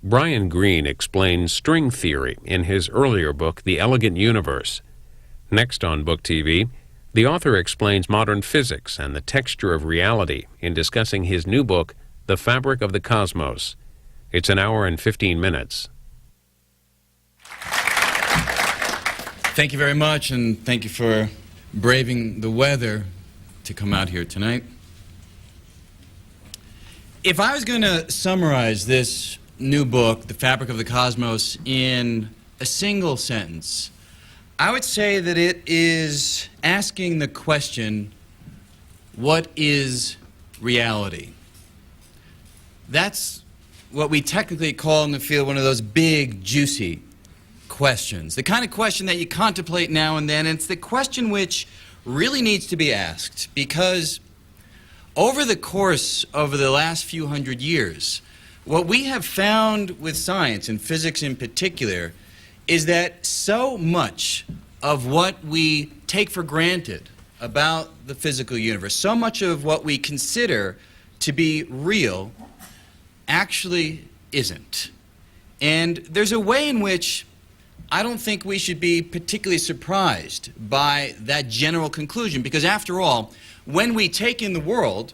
Brian Greene explains string theory in his earlier book, The Elegant Universe. Next on Book TV, the author explains modern physics and the texture of reality in discussing his new book, The Fabric of the Cosmos. It's an hour and 15 minutes. Thank you very much, and thank you for braving the weather to come out here tonight. If I was going to summarize this new book, The Fabric of the Cosmos, in a single sentence, I would say that it is asking the question, what is reality? That's what we technically call in the field one of those big, juicy questions. The kind of question that you contemplate now and then, and it's the question which really needs to be asked, because over the course of the last few hundred years, what we have found with science, and physics in particular, is that so much of what we take for granted about the physical universe, so much of what we consider to be real, actually isn't. And there's a way in which I don't think we should be particularly surprised by that general conclusion, because after all, when we take in the world,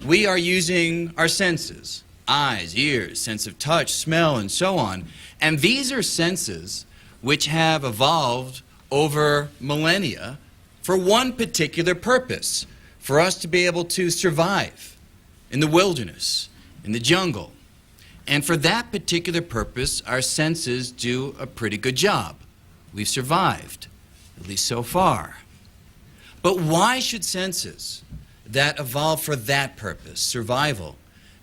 we are using our senses. Eyes, ears, sense of touch, smell, and so on. And these are senses which have evolved over millennia for one particular purpose, for us to be able to survive in the wilderness, in the jungle. And for that particular purpose, our senses do a pretty good job. We've survived, at least so far. But why should senses that evolved for that purpose, survival,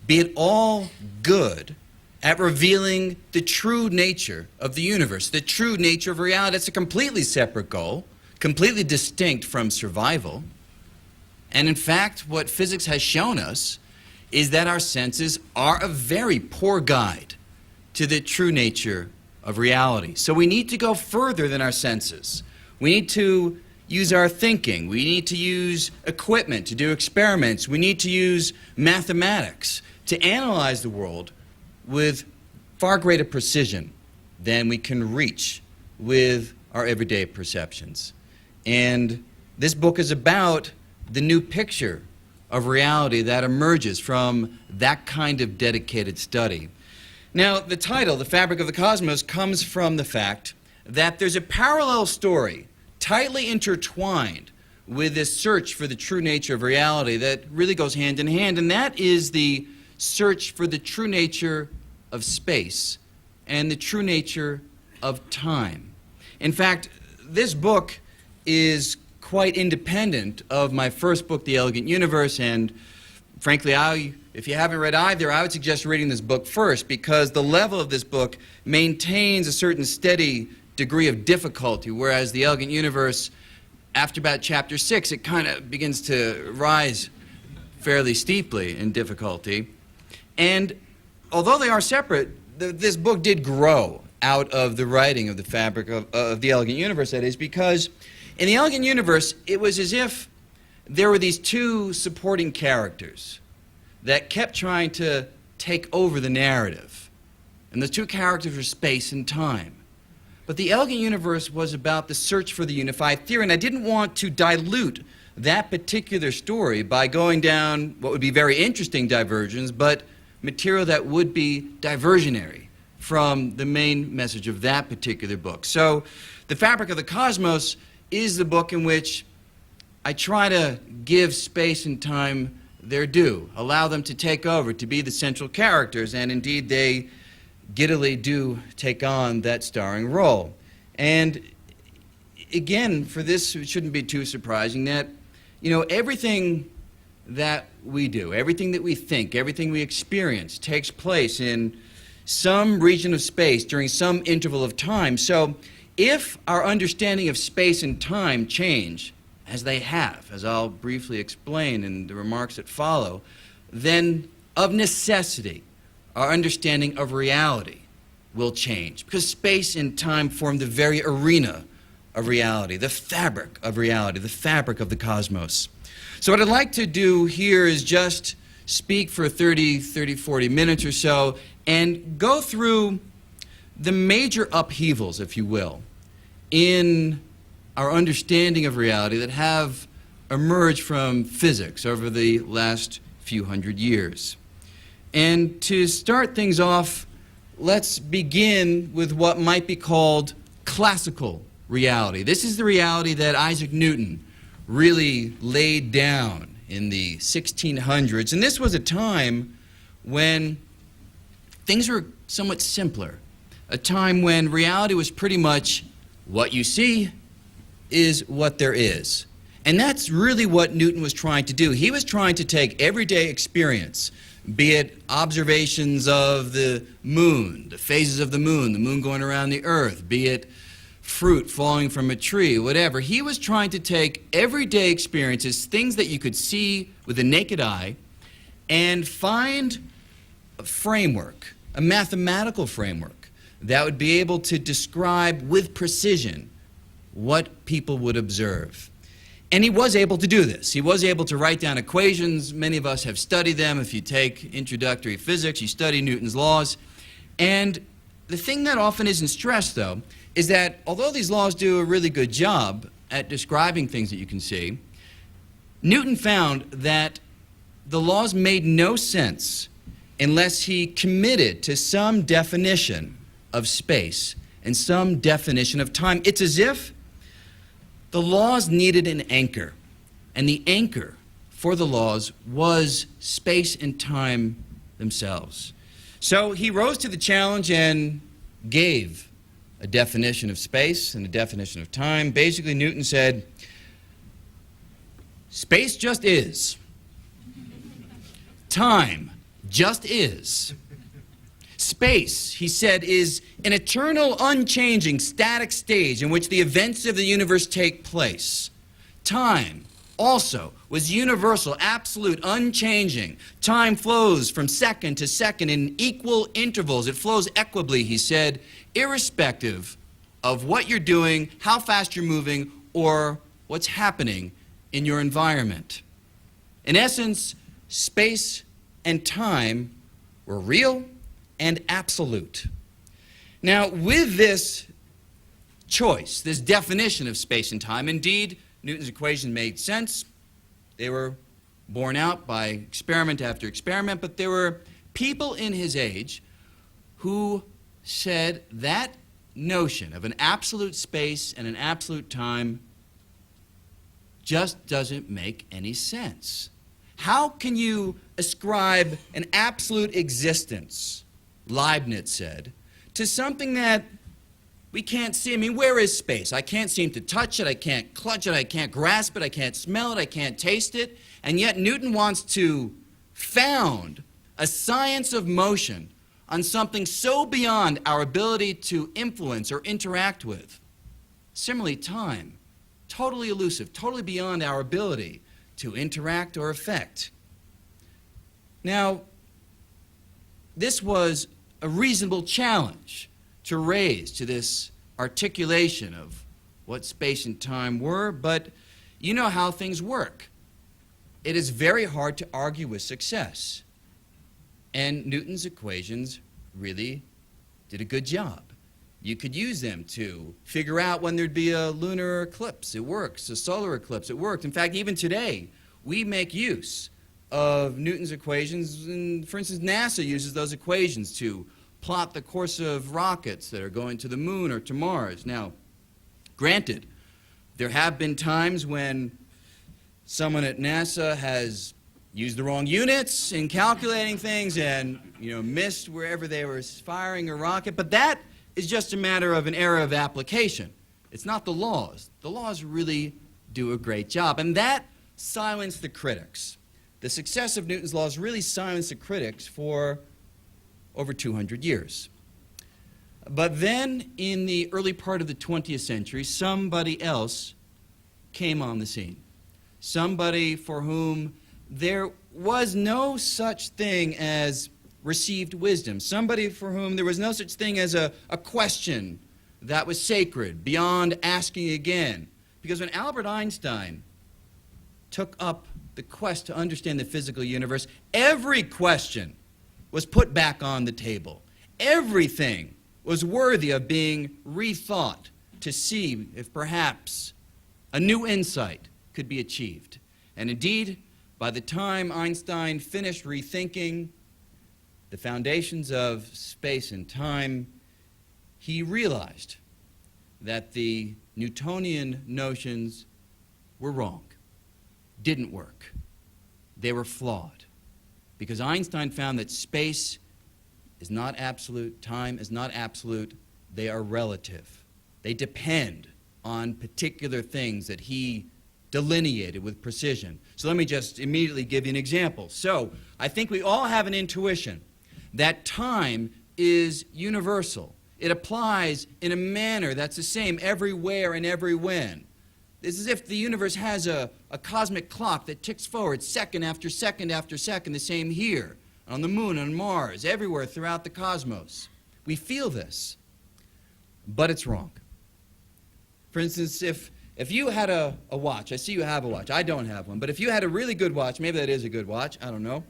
be at all good at revealing the true nature of the universe, the true nature of reality? It's a completely separate goal, completely distinct from survival. And in fact, what physics has shown us is that our senses are a very poor guide to the true nature of reality. So we need to go further than our senses. We need to use our thinking. We need to use equipment to do experiments. We need to use mathematics to analyze the world with far greater precision than we can reach with our everyday perceptions. And this book is about the new picture of reality that emerges from that kind of dedicated study. Now, the title, The Fabric of the Cosmos, comes from the fact that there's a parallel story tightly intertwined with this search for the true nature of reality that really goes hand in hand, and that is the search for the true nature of space and the true nature of time. In fact, this book is quite independent of my first book, The Elegant Universe, and frankly, if you haven't read either, I would suggest reading this book first, because the level of this book maintains a certain steady degree of difficulty, whereas The Elegant Universe, after about chapter 6, it kind of begins to rise fairly steeply in difficulty. And although they are separate, this book did grow out of the writing of The Fabric of the Elegant Universe, that is, because in The Elegant Universe, it was as if there were these two supporting characters that kept trying to take over the narrative. And the two characters were space and time. But The Elegant Universe was about the search for the unified theory, and I didn't want to dilute that particular story by going down what would be very interesting diversions, but material that would be diversionary from the main message of that particular book. So The Fabric of the Cosmos is the book in which I try to give space and time their due, allow them to take over, to be the central characters, and indeed they giddily do take on that starring role. And again, for this, it shouldn't be too surprising that, everything that we do, everything that we think, everything we experience takes place in some region of space during some interval of time. So if our understanding of space and time change, as they have, as I'll briefly explain in the remarks that follow, then of necessity, our understanding of reality will change, because space and time form the very arena of reality, the fabric of reality, the fabric of the cosmos. So what I'd like to do here is just speak for 40 minutes or so and go through the major upheavals, if you will, in our understanding of reality that have emerged from physics over the last few hundred years. And to start things off, let's begin with what might be called classical reality. This is the reality that Isaac Newton really laid down in the 1600s. And this was a time when things were somewhat simpler, a time when reality was pretty much what you see is what there is. And that's really what Newton was trying to do. He was trying to take everyday experience, be it observations of the moon, the phases of the moon going around the earth, be it fruit falling from a tree, whatever. He was trying to take everyday experiences, things that you could see with the naked eye, and find a framework, a mathematical framework that would be able to describe with precision what people would observe. And he was able to do this. He was able to write down equations. Many of us have studied them. If you take introductory physics, you study Newton's laws. And the thing that often isn't stressed, though, is that although these laws do a really good job at describing things that you can see, Newton found that the laws made no sense unless he committed to some definition of space and some definition of time. It's as if the laws needed an anchor, and the anchor for the laws was space and time themselves. So he rose to the challenge and gave a definition of space and a definition of time. Basically, Newton said, space just is. Time just is. Space, he said, is an eternal, unchanging, static stage in which the events of the universe take place. Time also was universal, absolute, unchanging. Time flows from second to second in equal intervals. It flows equably, he said, irrespective of what you're doing, how fast you're moving, or what's happening in your environment. In essence, space and time were real and absolute. Now, with this choice, this definition of space and time, indeed, Newton's equations made sense. They were borne out by experiment after experiment, but there were people in his age who said that notion of an absolute space and an absolute time just doesn't make any sense. How can you ascribe an absolute existence, Leibniz said, to something that we can't see? I mean, where is space? I can't seem to touch it, I can't clutch it, I can't grasp it, I can't smell it, I can't taste it. And yet Newton wants to found a science of motion on something so beyond our ability to influence or interact with. Similarly, time, totally elusive, totally beyond our ability to interact or affect. Now, this was a reasonable challenge to raise to this articulation of what space and time were, but you know how things work. It is very hard to argue with success. And Newton's equations really did a good job. You could use them to figure out when there'd be a lunar eclipse. It works. A solar eclipse. It worked. In fact, even today, we make use of Newton's equations. And for instance, NASA uses those equations to plot the course of rockets that are going to the moon or to Mars. Now, granted, there have been times when someone at NASA has used the wrong units in calculating things and, missed wherever they were firing a rocket, but that is just a matter of an error of application. It's not the laws. The laws really do a great job, and that silenced the critics. The success of Newton's laws really silenced the critics for over 200 years. But then, in the early part of the 20th century, somebody else came on the scene. Somebody for whom there was no such thing as received wisdom. Somebody for whom there was no such thing as a question that was sacred, beyond asking again. Because when Albert Einstein took up the quest to understand the physical universe, every question was put back on the table. Everything was worthy of being rethought to see if perhaps a new insight could be achieved. And indeed, by the time Einstein finished rethinking the foundations of space and time, he realized that the Newtonian notions were wrong, didn't work. They were flawed, because Einstein found that space is not absolute, time is not absolute, they are relative. They depend on particular things that he delineated with precision. So let me just immediately give you an example. So I think we all have an intuition that time is universal. It applies in a manner that's the same everywhere and every when. It's as if the universe has a cosmic clock that ticks forward second after second after second, the same here, on the moon, on Mars, everywhere throughout the cosmos. We feel this, but it's wrong. For instance, if you had a watch, I see you have a watch, I don't have one, but if you had a really good watch, maybe that is a good watch, I don't know.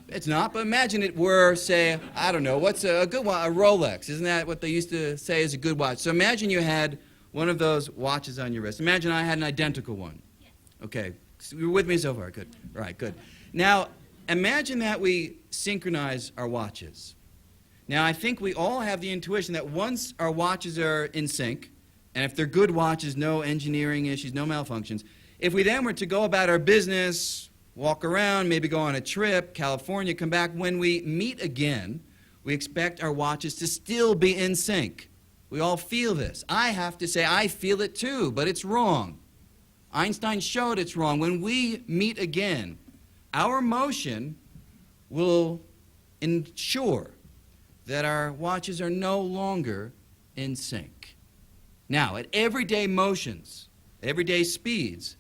It's not, but imagine it were, say, I don't know, what's a good watch? A Rolex. Isn't that what they used to say is a good watch? So imagine you had one of those watches on your wrist. Imagine I had an identical one. Okay, so you're with me so far? Good. All right, good. Now, imagine that we synchronize our watches. Now, I think we all have the intuition that once our watches are in sync, and if they're good watches, no engineering issues, no malfunctions, if we then were to go about our business, walk around, maybe go on a trip, California, come back, when we meet again, we expect our watches to still be in sync. We all feel this. I have to say I feel it too, but it's wrong. Einstein showed it's wrong. When we meet again, our motion will ensure that our watches are no longer in sync. Now, at everyday motions, everyday speeds,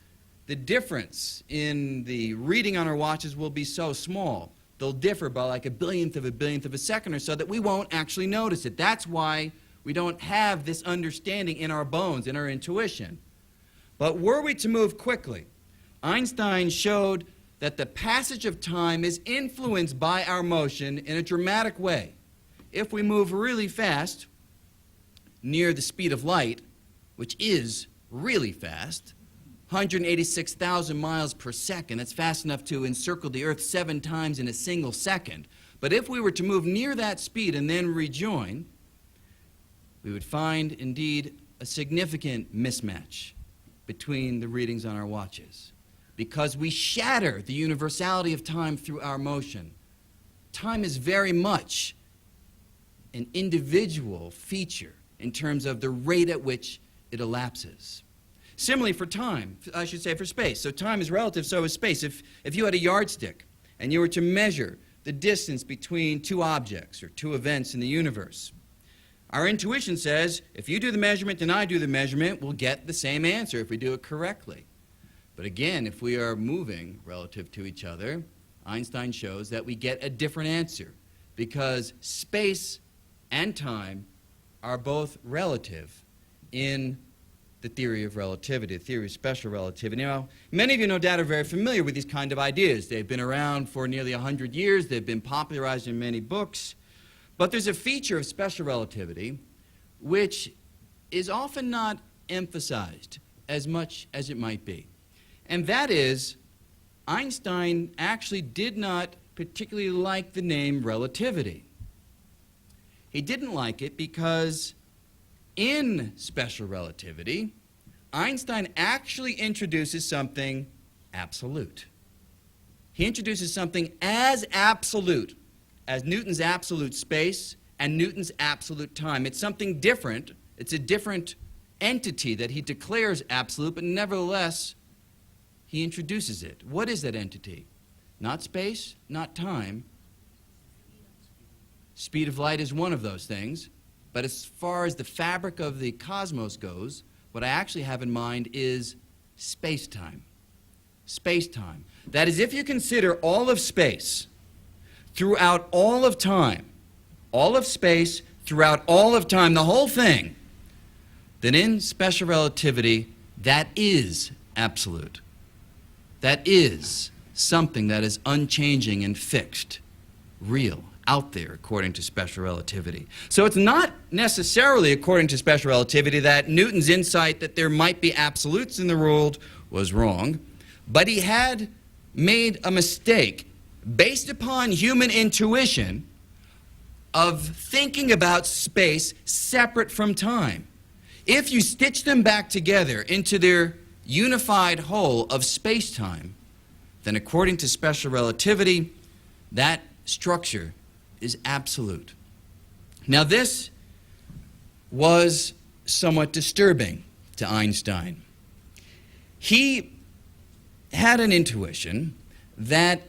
the difference in the reading on our watches will be so small. They'll differ by like a billionth of a second or so that we won't actually notice it. That's why we don't have this understanding in our bones, in our intuition. But were we to move quickly, Einstein showed that the passage of time is influenced by our motion in a dramatic way. If we move really fast, near the speed of light, which is really fast, 186,000 miles per second, that's fast enough to encircle the Earth 7 times in a single second. But if we were to move near that speed and then rejoin, we would find, indeed, a significant mismatch between the readings on our watches, because we shatter the universality of time through our motion. Time is very much an individual feature in terms of the rate at which it elapses. Similarly for time, I should say for space. So time is relative, so is space. If you had a yardstick and you were to measure the distance between two objects or two events in the universe, our intuition says if you do the measurement and I do the measurement, we'll get the same answer if we do it correctly. But again, if we are moving relative to each other, Einstein shows that we get a different answer, because space and time are both relative in the theory of relativity, the theory of special relativity. Now, many of you no doubt are very familiar with these kind of ideas. They've been around for nearly 100 years. They've been popularized in many books. But there's a feature of special relativity which is often not emphasized as much as it might be. And that is, Einstein actually did not particularly like the name relativity. He didn't like it because in special relativity, Einstein actually introduces something absolute. He introduces something as absolute as Newton's absolute space and Newton's absolute time. It's something different. It's a different entity that he declares absolute, but nevertheless, he introduces it. What is that entity? Not space, not time. Speed of light is one of those things. But as far as the fabric of the cosmos goes, what I actually have in mind is space-time. Space-time. That is, if you consider all of space throughout all of time, all of space throughout all of time, the whole thing, then in special relativity, that is absolute. that is something that is unchanging and fixed, real, out there, according to special relativity. So it's not necessarily according to special relativity that Newton's insight that there might be absolutes in the world was wrong, but he had made a mistake based upon human intuition of thinking about space separate from time. If you stitch them back together into their unified whole of space-time, then according to special relativity, that structure is absolute. Now this was somewhat disturbing to Einstein. He had an intuition that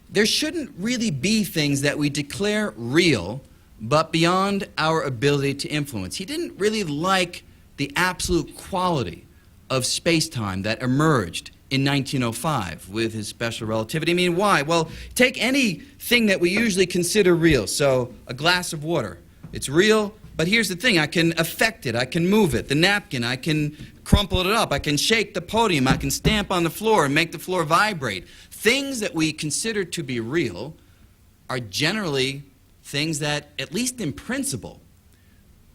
there shouldn't really be things that we declare real but beyond our ability to influence. He didn't really like the absolute quality of space-time that emerged in 1905 with his special relativity. I mean, why? Well, take anything that we usually consider real. So a glass of water, it's real, but here's the thing, I can affect it, I can move it. The napkin, I can crumple it up, I can shake the podium, I can stamp on the floor and make the floor vibrate. Things that we consider to be real are generally things that, at least in principle,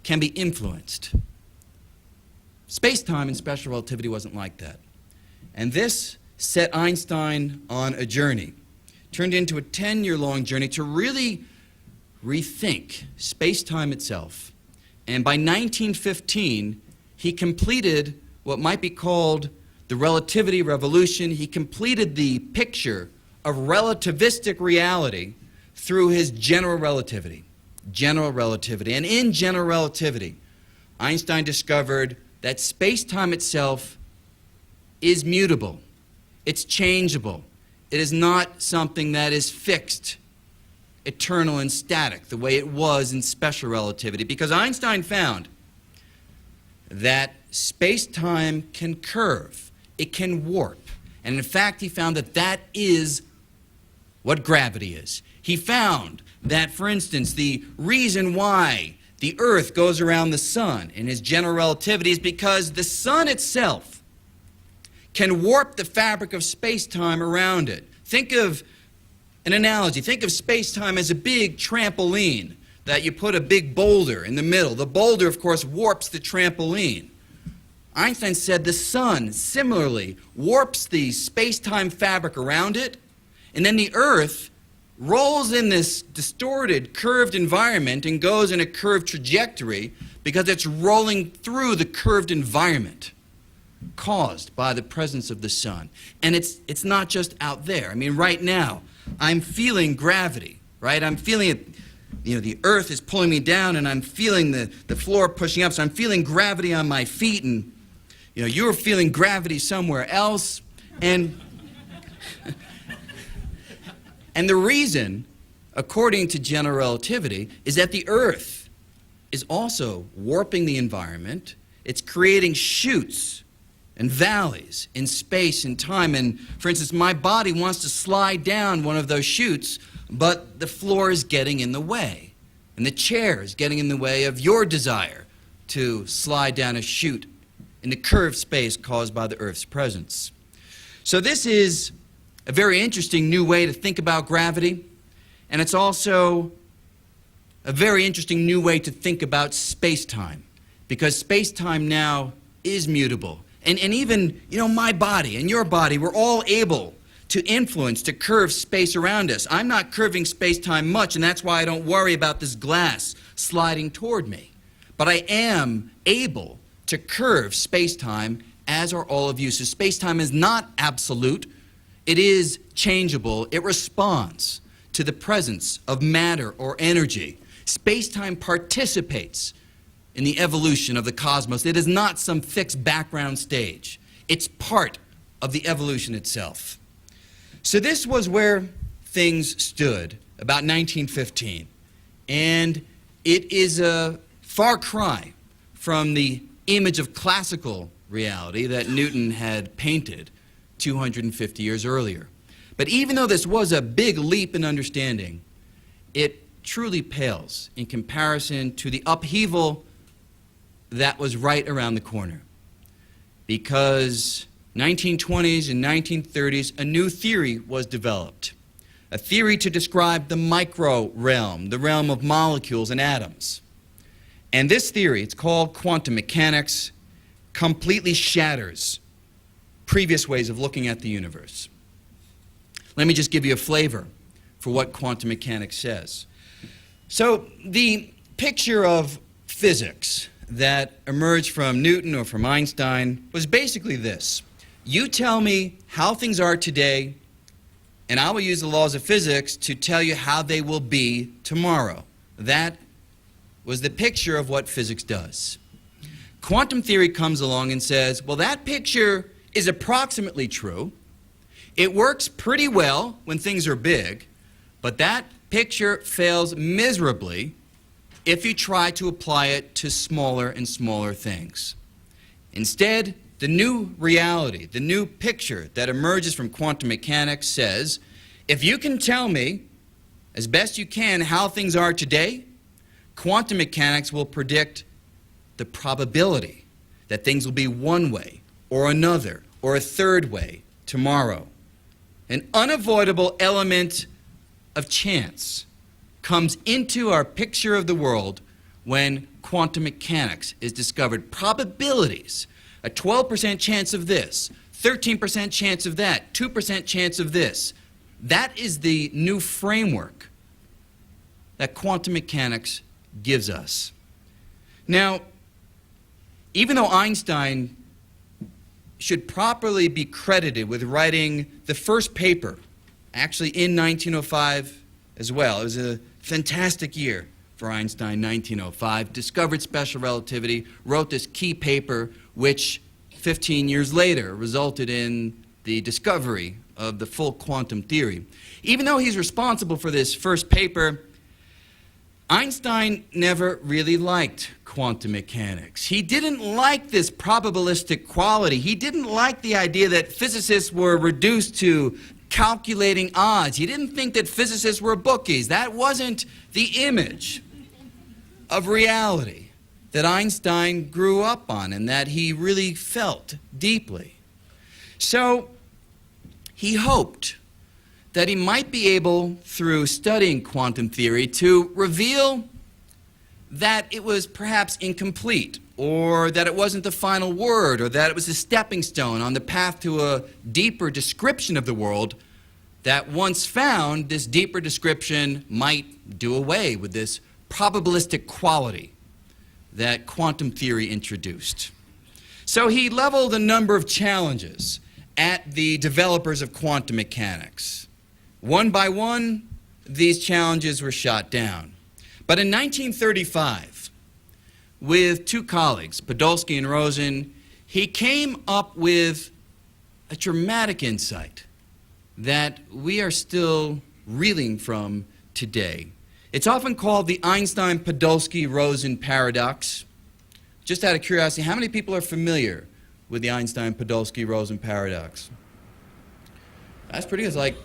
can be influenced. Space-time in special relativity wasn't like that. And this set Einstein on a journey, turned into a 10-year-long journey to really rethink space-time itself. And by 1915, he completed what might be called the relativity revolution. He completed the picture of relativistic reality through his general relativity. General relativity. And in general relativity, Einstein discovered that space-time itself is mutable. It's changeable. It is not something that is fixed, eternal and static, the way it was in special relativity. Because Einstein found that space-time can curve. It can warp. And in fact, he found that that is what gravity is. He found that, for instance, the reason why the Earth goes around the sun in his general relativity is because the sun itself can warp the fabric of space-time around it. Think of an analogy. Think of space-time as a big trampoline that you put a big boulder in the middle. The boulder, of course, warps the trampoline. Einstein said the sun, similarly, warps the space-time fabric around it, and then the Earth rolls in this distorted, curved environment and goes in a curved trajectory because it's rolling through the curved environment caused by the presence of the sun. And it's not just out there. I mean, right now, I'm feeling gravity, right? I'm feeling it, the Earth is pulling me down, and I'm feeling the floor pushing up, so I'm feeling gravity on my feet, and, you're feeling gravity somewhere else, and and the reason, according to general relativity, is that the Earth is also warping the environment. It's creating chutes and valleys in space and time. And, for instance, my body wants to slide down one of those chutes, but the floor is getting in the way. And the chair is getting in the way of your desire to slide down a chute in the curved space caused by the Earth's presence. So this is a very interesting new way to think about gravity, and it's also a very interesting new way to think about space-time, because space-time now is mutable. And even, my body and your body, we're all able to influence, to curve space around us. I'm not curving space-time much, and that's why I don't worry about this glass sliding toward me. But I am able to curve space-time, as are all of you. So space-time is not absolute. It is changeable. It responds to the presence of matter or energy. Space-time participates in the evolution of the cosmos. It is not some fixed background stage. It's part of the evolution itself. So this was where things stood about 1915. And it is a far cry from the image of classical reality that Newton had painted 250 years earlier. But even though this was a big leap in understanding, it truly pales in comparison to the upheaval that was right around the corner. Because 1920s and 1930s, a new theory was developed. A theory to describe the micro realm, the realm of molecules and atoms. And this theory, it's called quantum mechanics, completely shatters previous ways of looking at the universe. Let me just give you a flavor for what quantum mechanics says. So the picture of physics that emerged from Newton or from Einstein was basically this. You tell me how things are today, and I will use the laws of physics to tell you how they will be tomorrow. That was the picture of what physics does. Quantum theory comes along and says, well, that picture is approximately true. It works pretty well when things are big, but that picture fails miserably if you try to apply it to smaller and smaller things. Instead, the new reality, the new picture that emerges from quantum mechanics says, if you can tell me, as best you can, how things are today, quantum mechanics will predict the probability that things will be one way or another or a third way tomorrow. An unavoidable element of chance comes into our picture of the world when quantum mechanics is discovered. Probabilities, a 12% chance of this, 13% chance of that, 2% chance of this. That is the new framework that quantum mechanics gives us. Now, even though Einstein should properly be credited with writing the first paper, actually in 1905 as well. It was a fantastic year for Einstein, 1905. Discovered special relativity, wrote this key paper, which 15 years later resulted in the discovery of the full quantum theory. Even though he's responsible for this first paper, Einstein never really liked quantum mechanics. He didn't like this probabilistic quality. He didn't like the idea that physicists were reduced to calculating odds. He didn't think that physicists were bookies. That wasn't the image of reality that Einstein grew up on and that he really felt deeply. So he hoped that he might be able, through studying quantum theory, to reveal that it was perhaps incomplete, or that it wasn't the final word, or that it was a stepping stone on the path to a deeper description of the world, that once found, this deeper description might do away with this probabilistic quality that quantum theory introduced. So he leveled a number of challenges at the developers of quantum mechanics. One by one, these challenges were shot down. But in 1935, with two colleagues, Podolsky and Rosen, he came up with a dramatic insight that we are still reeling from today. It's often called the Einstein-Podolsky-Rosen paradox. Just out of curiosity, how many people are familiar with the Einstein-Podolsky-Rosen paradox? That's pretty good. It's like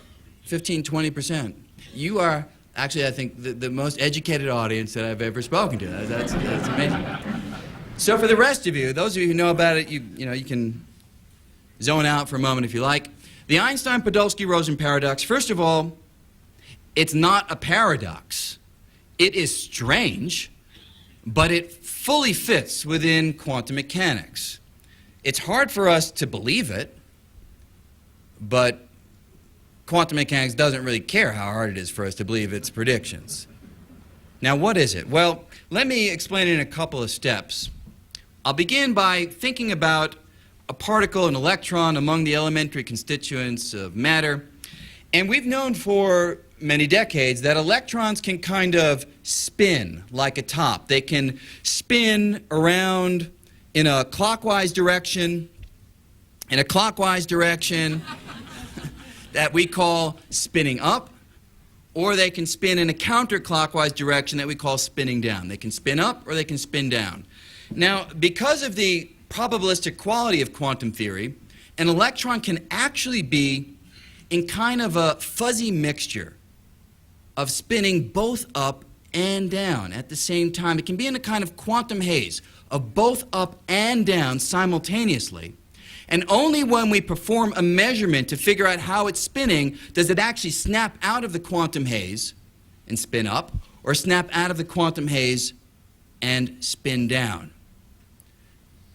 15–20%. You are actually, I think, the most educated audience that I've ever spoken to. That's amazing. So for the rest of you, those of you who know about it, you can zone out for a moment if you like. The Einstein-Podolsky-Rosen paradox, first of all, it's not a paradox. It is strange, but it fully fits within quantum mechanics. It's hard for us to believe it, but quantum mechanics doesn't really care how hard it is for us to believe its predictions. Now, what is it? Well, let me explain it in a couple of steps. I'll begin by thinking about a particle, an electron, among the elementary constituents of matter. And we've known for many decades that electrons can kind of spin like a top. They can spin around in a clockwise direction, that we call spinning up, or they can spin in a counterclockwise direction that we call spinning down. They can spin up or they can spin down. Now, because of the probabilistic quality of quantum theory, an electron can actually be in kind of a fuzzy mixture of spinning both up and down at the same time. It can be in a kind of quantum haze of both up and down simultaneously. And only when we perform a measurement to figure out how it's spinning does it actually snap out of the quantum haze and spin up, or snap out of the quantum haze and spin down.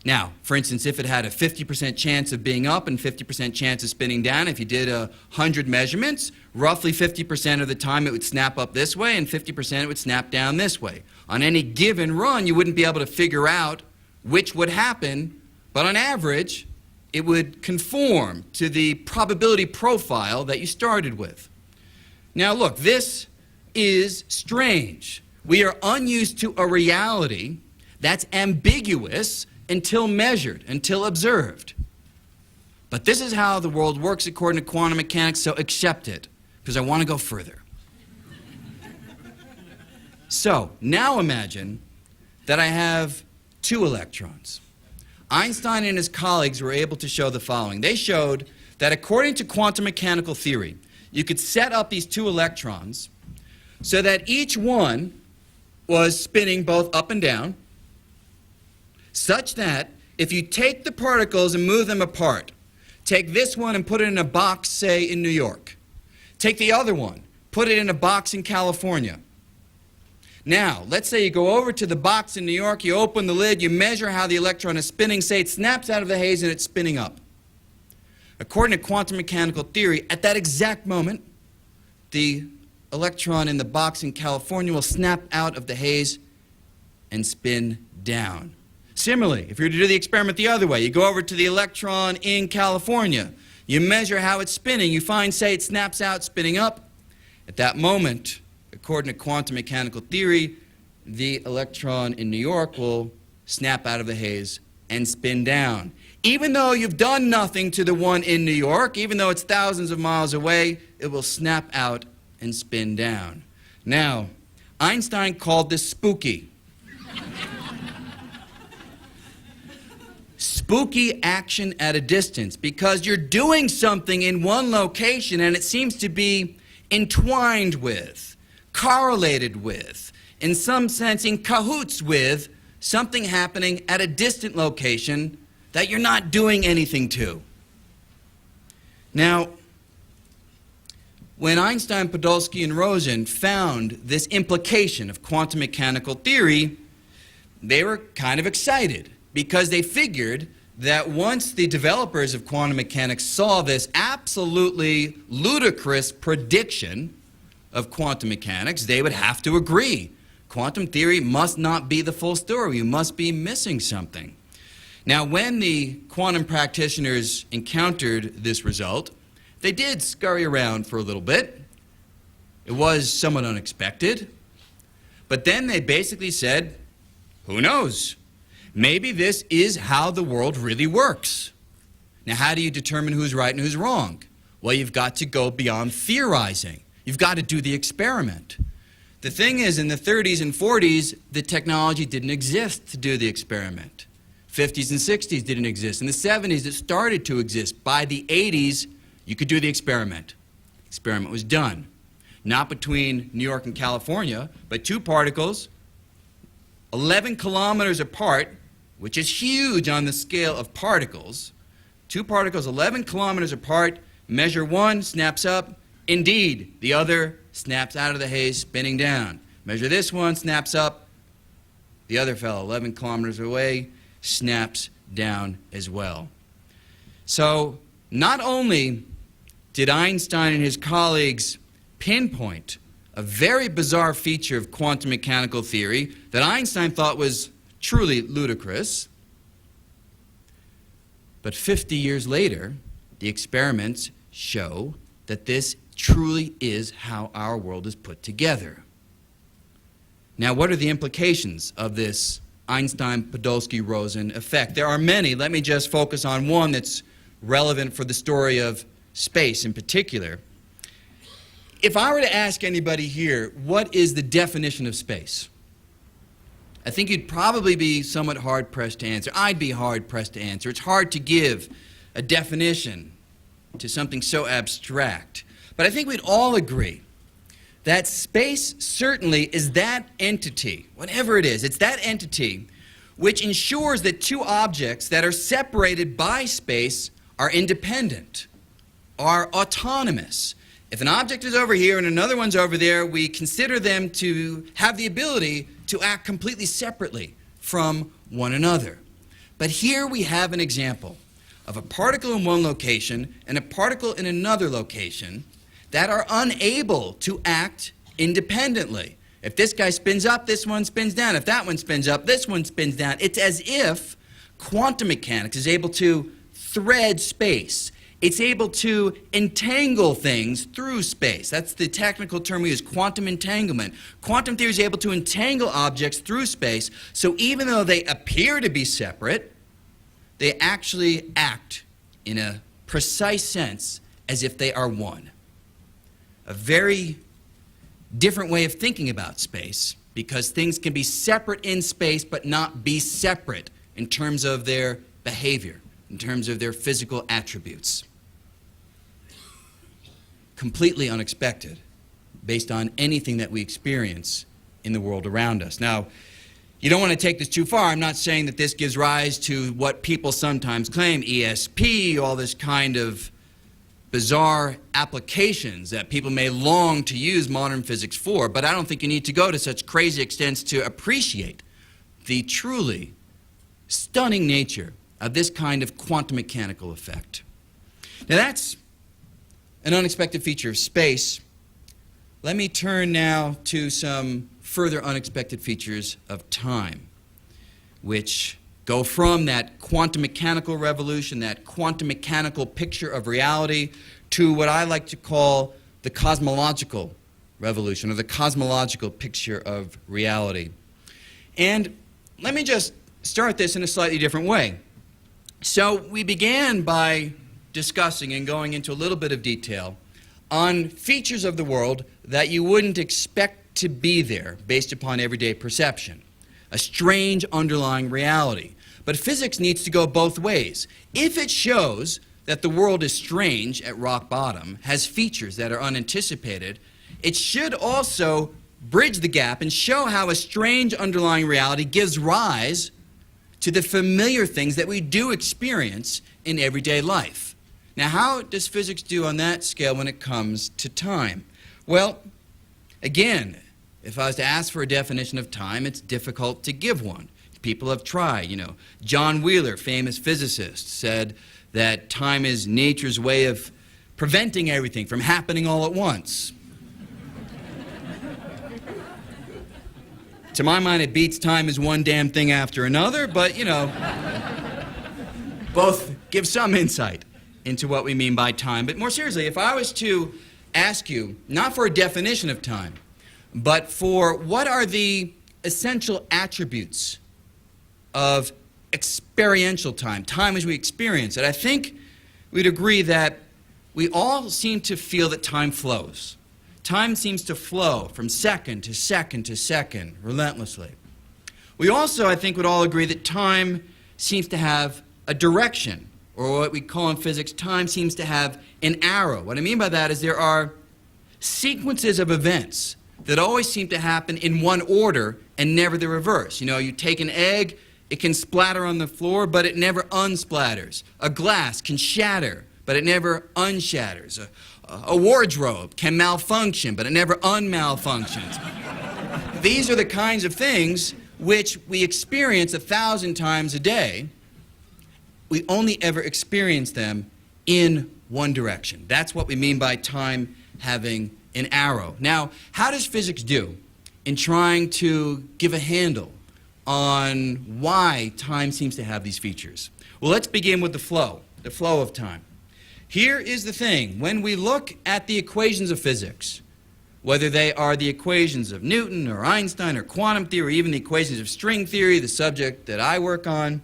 Now, for instance, if it had a 50% chance of being up and 50% chance of spinning down, if you did 100 measurements, roughly 50% of the time it would snap up this way and 50% it would snap down this way. On any given run, you wouldn't be able to figure out which would happen, but on average, it would conform to the probability profile that you started with. Now look, this is strange. We are unused to a reality that's ambiguous until measured, until observed. But this is how the world works according to quantum mechanics, so accept it, because I want to go further. So, now imagine that I have two electrons. Einstein and his colleagues were able to show the following. They showed that according to quantum mechanical theory, you could set up these two electrons so that each one was spinning both up and down, such that if you take the particles and move them apart, take this one and put it in a box, say, in New York. Take the other one, put it in a box in California. Now, let's say you go over to the box in New York, you open the lid, you measure how the electron is spinning, say it snaps out of the haze and it's spinning up. According to quantum mechanical theory, at that exact moment, the electron in the box in California will snap out of the haze and spin down. Similarly, if you were to do the experiment the other way, you go over to the electron in California, you measure how it's spinning, you find, say, it snaps out, spinning up. At that moment, according to quantum mechanical theory, the electron in New York will snap out of the haze and spin down. Even though you've done nothing to the one in New York, even though it's thousands of miles away, it will snap out and spin down. Now, Einstein called this spooky. Spooky action at a distance, because you're doing something in one location and it seems to be entwined with, correlated with, in some sense in cahoots with, something happening at a distant location that you're not doing anything to. Now, when Einstein, Podolsky, and Rosen found this implication of quantum mechanical theory, they were kind of excited, because they figured that once the developers of quantum mechanics saw this absolutely ludicrous prediction of quantum mechanics, they would have to agree. Quantum theory must not be the full story. You must be missing something. Now, when the quantum practitioners encountered this result, they did scurry around for a little bit. It was somewhat unexpected. But then they basically said, who knows? Maybe this is how the world really works. Now, how do you determine who's right and who's wrong? Well, you've got to go beyond theorizing. You've got to do the experiment. The thing is, in the 30s and 40s, the technology didn't exist to do the experiment. 50s and 60s didn't exist. In the 70s, it started to exist. By the 80s, you could do the experiment. The experiment was done. Not between New York and California, but two particles, 11 kilometers apart, which is huge on the scale of particles. Two particles 11 kilometers apart, measure one, snaps up. Indeed, the other snaps out of the haze, spinning down. Measure this one, snaps up. The other fellow, 11 kilometers away, snaps down as well. So, not only did Einstein and his colleagues pinpoint a very bizarre feature of quantum mechanical theory that Einstein thought was truly ludicrous, but 50 years later, the experiments show that this truly is how our world is put together. Now, what are the implications of this Einstein-Podolsky-Rosen effect? There are many. Let me just focus on one that's relevant for the story of space in particular. If I were to ask anybody here, what is the definition of space? I think you'd probably be somewhat hard-pressed to answer. I'd be hard-pressed to answer. It's hard to give a definition to something so abstract. But I think we'd all agree that space certainly is that entity, whatever it is, it's that entity which ensures that two objects that are separated by space are independent, are autonomous. If an object is over here and another one's over there, we consider them to have the ability to act completely separately from one another. But here we have an example of a particle in one location and a particle in another location that are unable to act independently. If this guy spins up, this one spins down. If that one spins up, this one spins down. It's as if quantum mechanics is able to thread space. It's able to entangle things through space. That's the technical term we use, quantum entanglement. Quantum theory is able to entangle objects through space, so even though they appear to be separate, they actually act in a precise sense as if they are one. A very different way of thinking about space, because things can be separate in space but not be separate in terms of their behavior, in terms of their physical attributes. Completely unexpected based on anything that we experience in the world around us. Now, you don't want to take this too far. I'm not saying that this gives rise to what people sometimes claim, ESP, all this kind of bizarre applications that people may long to use modern physics for, but I don't think you need to go to such crazy extents to appreciate the truly stunning nature of this kind of quantum mechanical effect. Now that's an unexpected feature of space. Let me turn now to some further unexpected features of time, which go from that quantum mechanical revolution, that quantum mechanical picture of reality, to what I like to call the cosmological revolution, or the cosmological picture of reality. And let me just start this in a slightly different way. So we began by discussing and going into a little bit of detail on features of the world that you wouldn't expect to be there based upon everyday perception, a strange underlying reality. But physics needs to go both ways. If it shows that the world is strange at rock bottom, has features that are unanticipated, it should also bridge the gap and show how a strange underlying reality gives rise to the familiar things that we do experience in everyday life. Now, how does physics do on that scale when it comes to time? Well, again, if I was to ask for a definition of time, it's difficult to give one. People have tried. John Wheeler, famous physicist, said that time is nature's way of preventing everything from happening all at once. To my mind, it beats time as one damn thing after another, but, both give some insight into what we mean by time. But more seriously, if I was to ask you, not for a definition of time, but for what are the essential attributes of experiential time, time as we experience it, I think we'd agree that we all seem to feel that time flows. Time seems to flow from second to second to second, relentlessly. We also, I think, would all agree that time seems to have a direction, or what we call in physics, time seems to have an arrow. What I mean by that is there are sequences of events that always seem to happen in one order and never the reverse. You take an egg, it can splatter on the floor, but it never unsplatters. A glass can shatter, but it never unshatters. A wardrobe can malfunction, but it never unmalfunctions. These are the kinds of things which we experience 1,000 times a day. We only ever experience them in one direction. That's what we mean by time having an arrow. Now, how does physics do in trying to give a handle on why time seems to have these features? Well, let's begin with the flow of time. Here is the thing. When we look at the equations of physics, whether they are the equations of Newton or Einstein or quantum theory, or even the equations of string theory, the subject that I work on,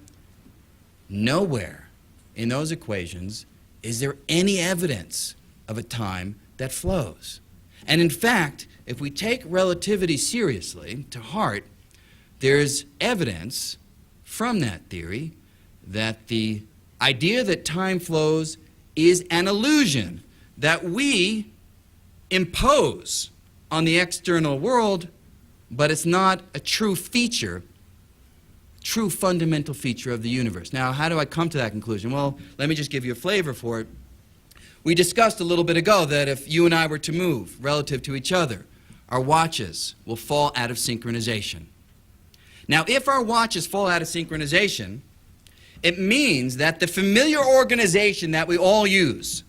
nowhere in those equations is there any evidence of a time that flows. And in fact, if we take relativity seriously to heart, there's evidence from that theory that the idea that time flows is an illusion that we impose on the external world, but it's not a true feature true fundamental feature of the universe. Now, how do I come to that conclusion? Well, let me just give you a flavor for it. We discussed a little bit ago that if you and I were to move relative to each other, our watches will fall out of synchronization. Now, if our watches fall out of synchronization, it means that the familiar organization that we all use,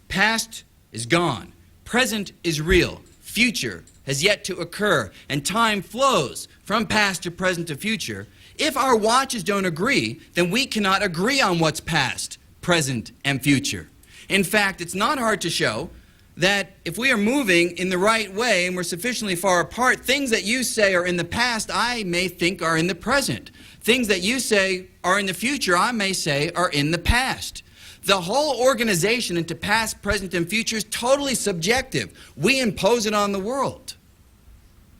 past is gone, present is real, future has yet to occur, and time flows from past to present to future. If our watches don't agree, then we cannot agree on what's past, present, and future. In fact, it's not hard to show that if we are moving in the right way and we're sufficiently far apart, things that you say are in the past, I may think are in the present. Things that you say are in the future, I may say are in the past. The whole organization into past, present, and future is totally subjective. We impose it on the world.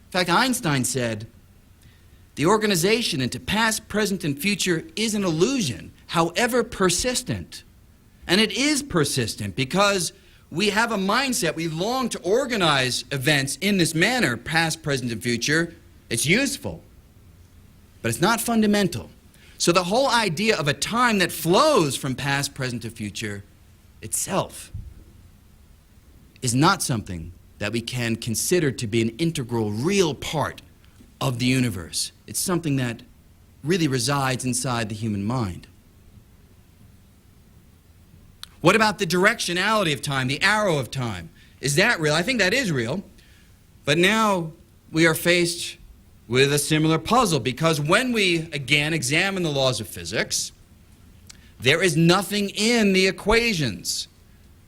In fact, Einstein said, the organization into past, present, and future is an illusion, however persistent. And it is persistent because we have a mindset, we long to organize events in this manner, past, present, and future. It's useful, but it's not fundamental. So the whole idea of a time that flows from past, present, to future itself is not something that we can consider to be an integral, real part of the universe. It's something that really resides inside the human mind. What about the directionality of time, the arrow of time? Is that real? I think that is real. But now we are faced with a similar puzzle, because when we again examine the laws of physics, there is nothing in the equations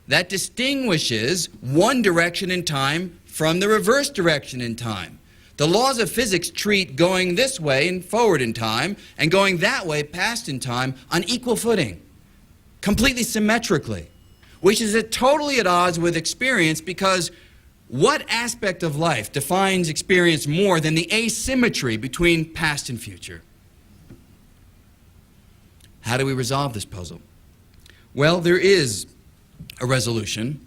that distinguishes one direction in time from the reverse direction in time. The laws of physics treat going this way and forward in time and going that way past in time on equal footing, completely symmetrically, which is totally at odds with experience, because what aspect of life defines experience more than the asymmetry between past and future? How do we resolve this puzzle? Well, there is a resolution,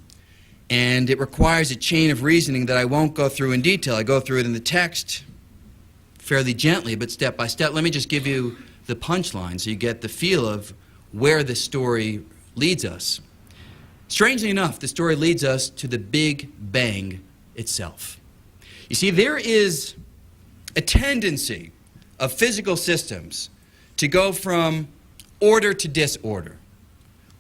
and it requires a chain of reasoning that I won't go through in detail. I go through it in the text fairly gently, but step by step. Let me just give you the punchline so you get the feel of where this story leads us. Strangely enough, the story leads us to the Big Bang itself. You see, there is a tendency of physical systems to go from order to disorder.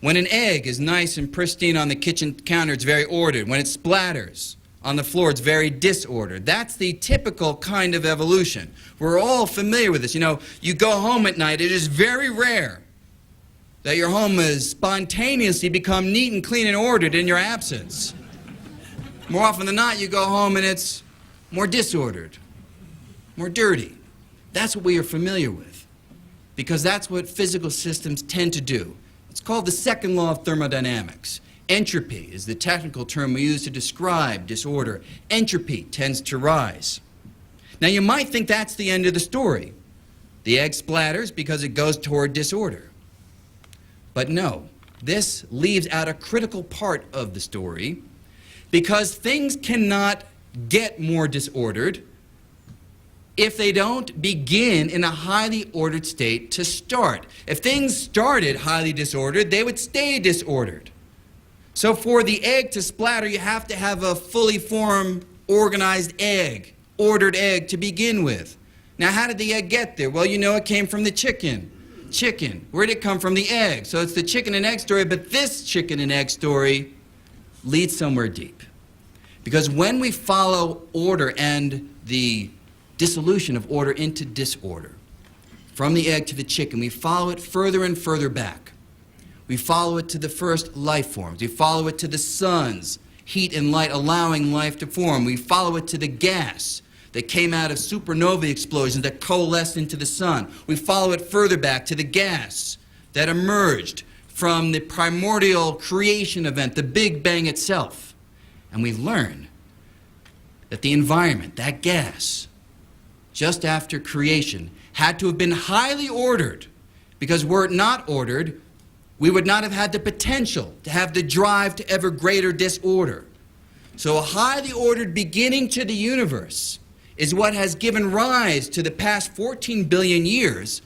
When an egg is nice and pristine on the kitchen counter, it's very ordered. When it splatters on the floor, it's very disordered. That's the typical kind of evolution. We're all familiar with this. You know, you go home at night, it is very rare that your home has spontaneously become neat and clean and ordered in your absence. More often than not, you go home and it's more disordered, more dirty. That's what we are familiar with, because that's what physical systems tend to do. It's called the second law of thermodynamics. Entropy is the technical term we use to describe disorder. Entropy tends to rise. Now, you might think that's the end of the story. The egg splatters because it goes toward disorder. But no, this leaves out a critical part of the story, because things cannot get more disordered if they don't begin in a highly ordered state to start. If things started highly disordered, they would stay disordered. So for the egg to splatter, you have to have a fully formed, organized egg, ordered egg to begin with. Now, how did the egg get there? Well, you know, it came from the chicken. Chicken. Where did it come from? The egg. So it's the chicken and egg story, but this chicken and egg story leads somewhere deep. Because when we follow order and the dissolution of order into disorder, from the egg to the chicken, we follow it further and further back. We follow it to the first life forms. We follow it to the sun's heat and light allowing life to form. We follow it to the gas that came out of supernova explosions that coalesced into the sun. We follow it further back to the gas that emerged from the primordial creation event, the Big Bang itself. And we learn that the environment, that gas, just after creation, had to have been highly ordered, because were it not ordered, we would not have had the potential to have the drive to ever greater disorder. So a highly ordered beginning to the universe is what has given rise to the past 14 billion years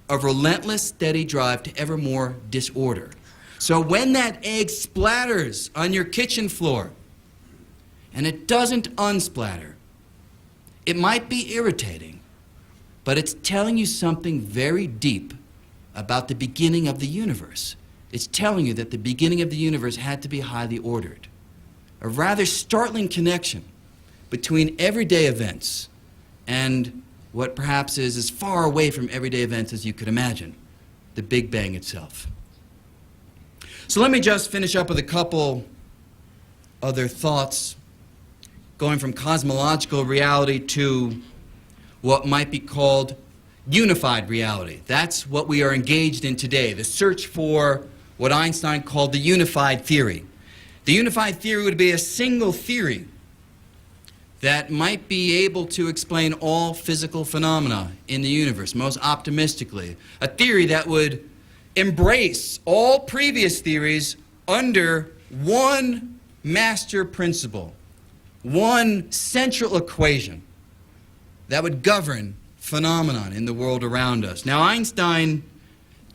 of relentless, steady drive to ever more disorder. So when that egg splatters on your kitchen floor, and it doesn't unsplatter, it might be irritating, but it's telling you something very deep about the beginning of the universe. It's telling you that the beginning of the universe had to be highly ordered. A rather startling connection between everyday events and what perhaps is as far away from everyday events as you could imagine, the Big Bang itself. So let me just finish up with a couple other thoughts, going from cosmological reality to what might be called unified reality. That's what we are engaged in today, the search for what Einstein called the unified theory. The unified theory would be a single theory that might be able to explain all physical phenomena in the universe, most optimistically. A theory that would embrace all previous theories under one master principle, one central equation that would govern phenomenon in the world around us. Now, Einstein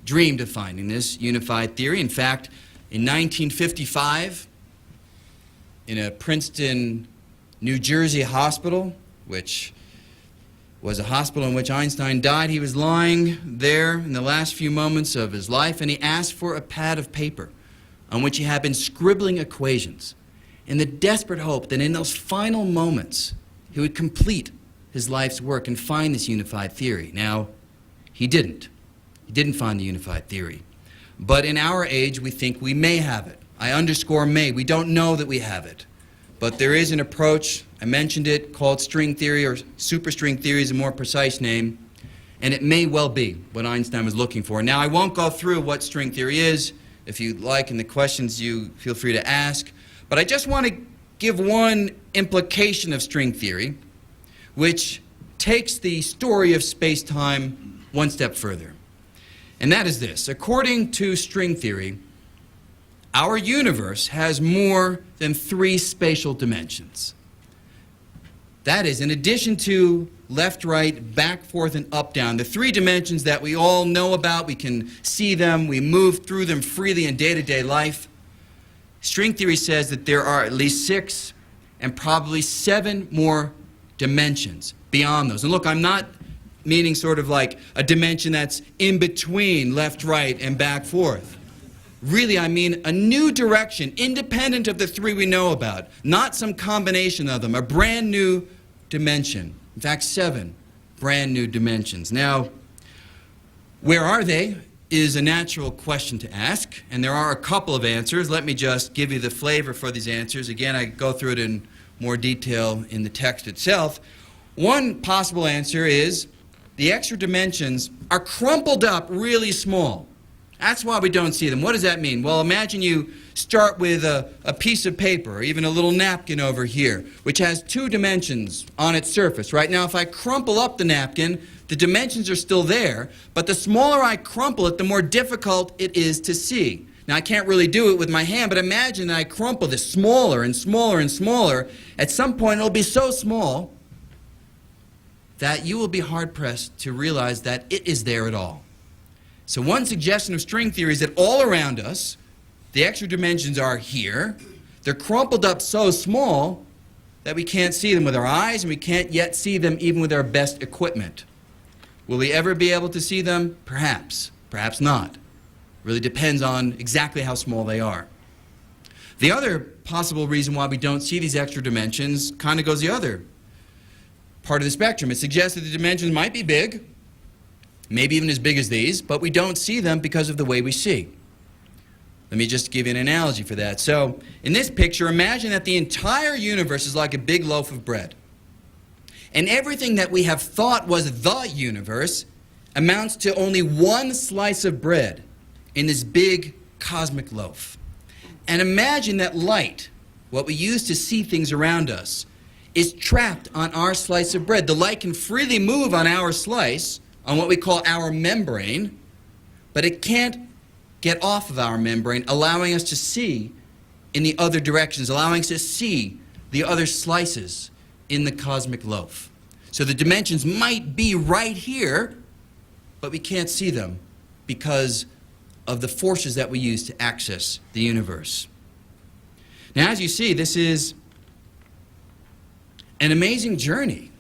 dreamed of finding this unified theory. In fact, in 1955, in a Princeton, New Jersey hospital, which was a hospital in which Einstein died, he was lying there in the last few moments of his life, and he asked for a pad of paper on which he had been scribbling equations in the desperate hope that in those final moments he would complete his life's work and find this unified theory. Now, he didn't. He didn't find the unified theory. But in our age, we think we may have it. I underscore may. We don't know that we have it. But there is an approach, I mentioned it, called string theory, or superstring theory is a more precise name, and it may well be what Einstein was looking for. Now, I won't go through what string theory is. If you'd like, in the questions, you feel free to ask. But I just want to give one implication of string theory, which takes the story of space-time one step further. And that is this. According to string theory, our universe has more than 3 spatial dimensions. That is, in addition to left, right, back, forth, and up, down, the 3 dimensions that we all know about, we can see them, we move through them freely in day-to-day life. String theory says that there are at least 6 and probably 7 more dimensions beyond those. And look, I'm not meaning sort of like a dimension that's in between left, right, and back, forth. Really, I mean a new direction, independent of the 3 we know about, not some combination of them, a brand new dimension. In fact, 7 brand new dimensions. Now, where are they is a natural question to ask, and there are a couple of answers. Let me just give you the flavor for these answers. Again, I go through it in more detail in the text itself. One possible answer is the extra dimensions are crumpled up really small. That's why we don't see them. What does that mean? Well, imagine you start with a piece of paper, or even a little napkin over here, which has 2 dimensions on its surface. Right now, if I crumple up the napkin, the dimensions are still there, but the smaller I crumple it, the more difficult it is to see. Now, I can't really do it with my hand, but imagine that I crumple this smaller and smaller and smaller. At some point, it'll be so small that you will be hard-pressed to realize that it is there at all. So one suggestion of string theory is that all around us, the extra dimensions are here. They're crumpled up so small that we can't see them with our eyes, and we can't yet see them even with our best equipment. Will we ever be able to see them? Perhaps. Perhaps not. Really depends on exactly how small they are. The other possible reason why we don't see these extra dimensions kind of goes the other part of the spectrum. It suggests that the dimensions might be big, maybe even as big as these, but we don't see them because of the way we see. Let me just give you an analogy for that. So, in this picture, imagine that the entire universe is like a big loaf of bread. And everything that we have thought was the universe amounts to only one slice of bread in this big cosmic loaf. And imagine that light, what we use to see things around us, is trapped on our slice of bread. The light can freely move on our slice, on what we call our membrane, but it can't get off of our membrane, allowing us to see in the other directions, allowing us to see the other slices in the cosmic loaf. So the dimensions might be right here, but we can't see them because of the forces that we use to access the universe. Now, as you see, this is an amazing journey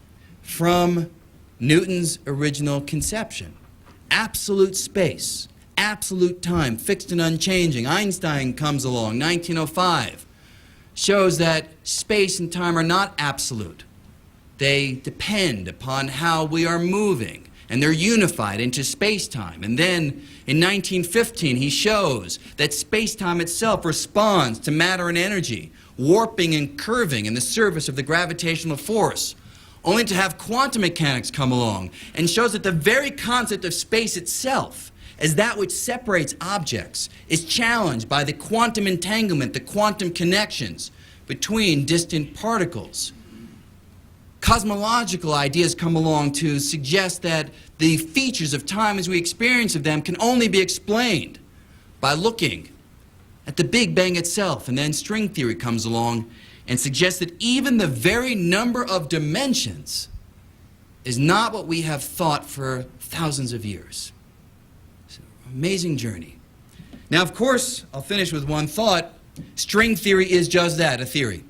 from Newton's original conception. Absolute space, absolute time, fixed and unchanging. Einstein comes along, 1905, shows that space and time are not absolute. They depend upon how we are moving, and they're unified into space-time. And then in 1915, he shows that space-time itself responds to matter and energy, warping and curving in the service of the gravitational force, only to have quantum mechanics come along and shows that the very concept of space itself, as that which separates objects, is challenged by the quantum entanglement, the quantum connections between distant particles. Cosmological ideas come along to suggest that the features of time as we experience of them can only be explained by looking at the Big Bang itself. And then string theory comes along and suggests that even the very number of dimensions is not what we have thought for thousands of years. It's an amazing journey. Now, of course, I'll finish with one thought. String theory is just that, a theory.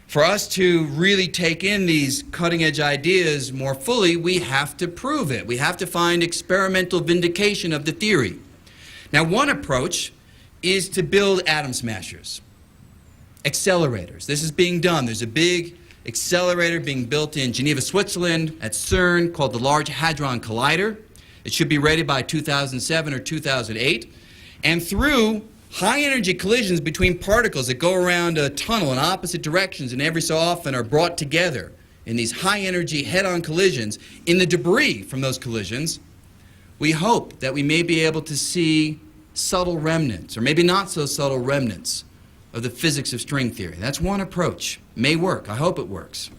For us to really take in these cutting-edge ideas more fully, we have to prove it. We have to find experimental vindication of the theory. Now, one approach is to build atom smashers, accelerators. This is being done. There's a big accelerator being built in Geneva, Switzerland, at CERN, called the Large Hadron Collider. It should be ready by 2007 or 2008. And through high-energy collisions between particles that go around a tunnel in opposite directions and every so often are brought together in these high-energy head-on collisions, in the debris from those collisions, we hope that we may be able to see subtle remnants, or maybe not so subtle remnants, of the physics of string theory. That's one approach. May work. I hope it works.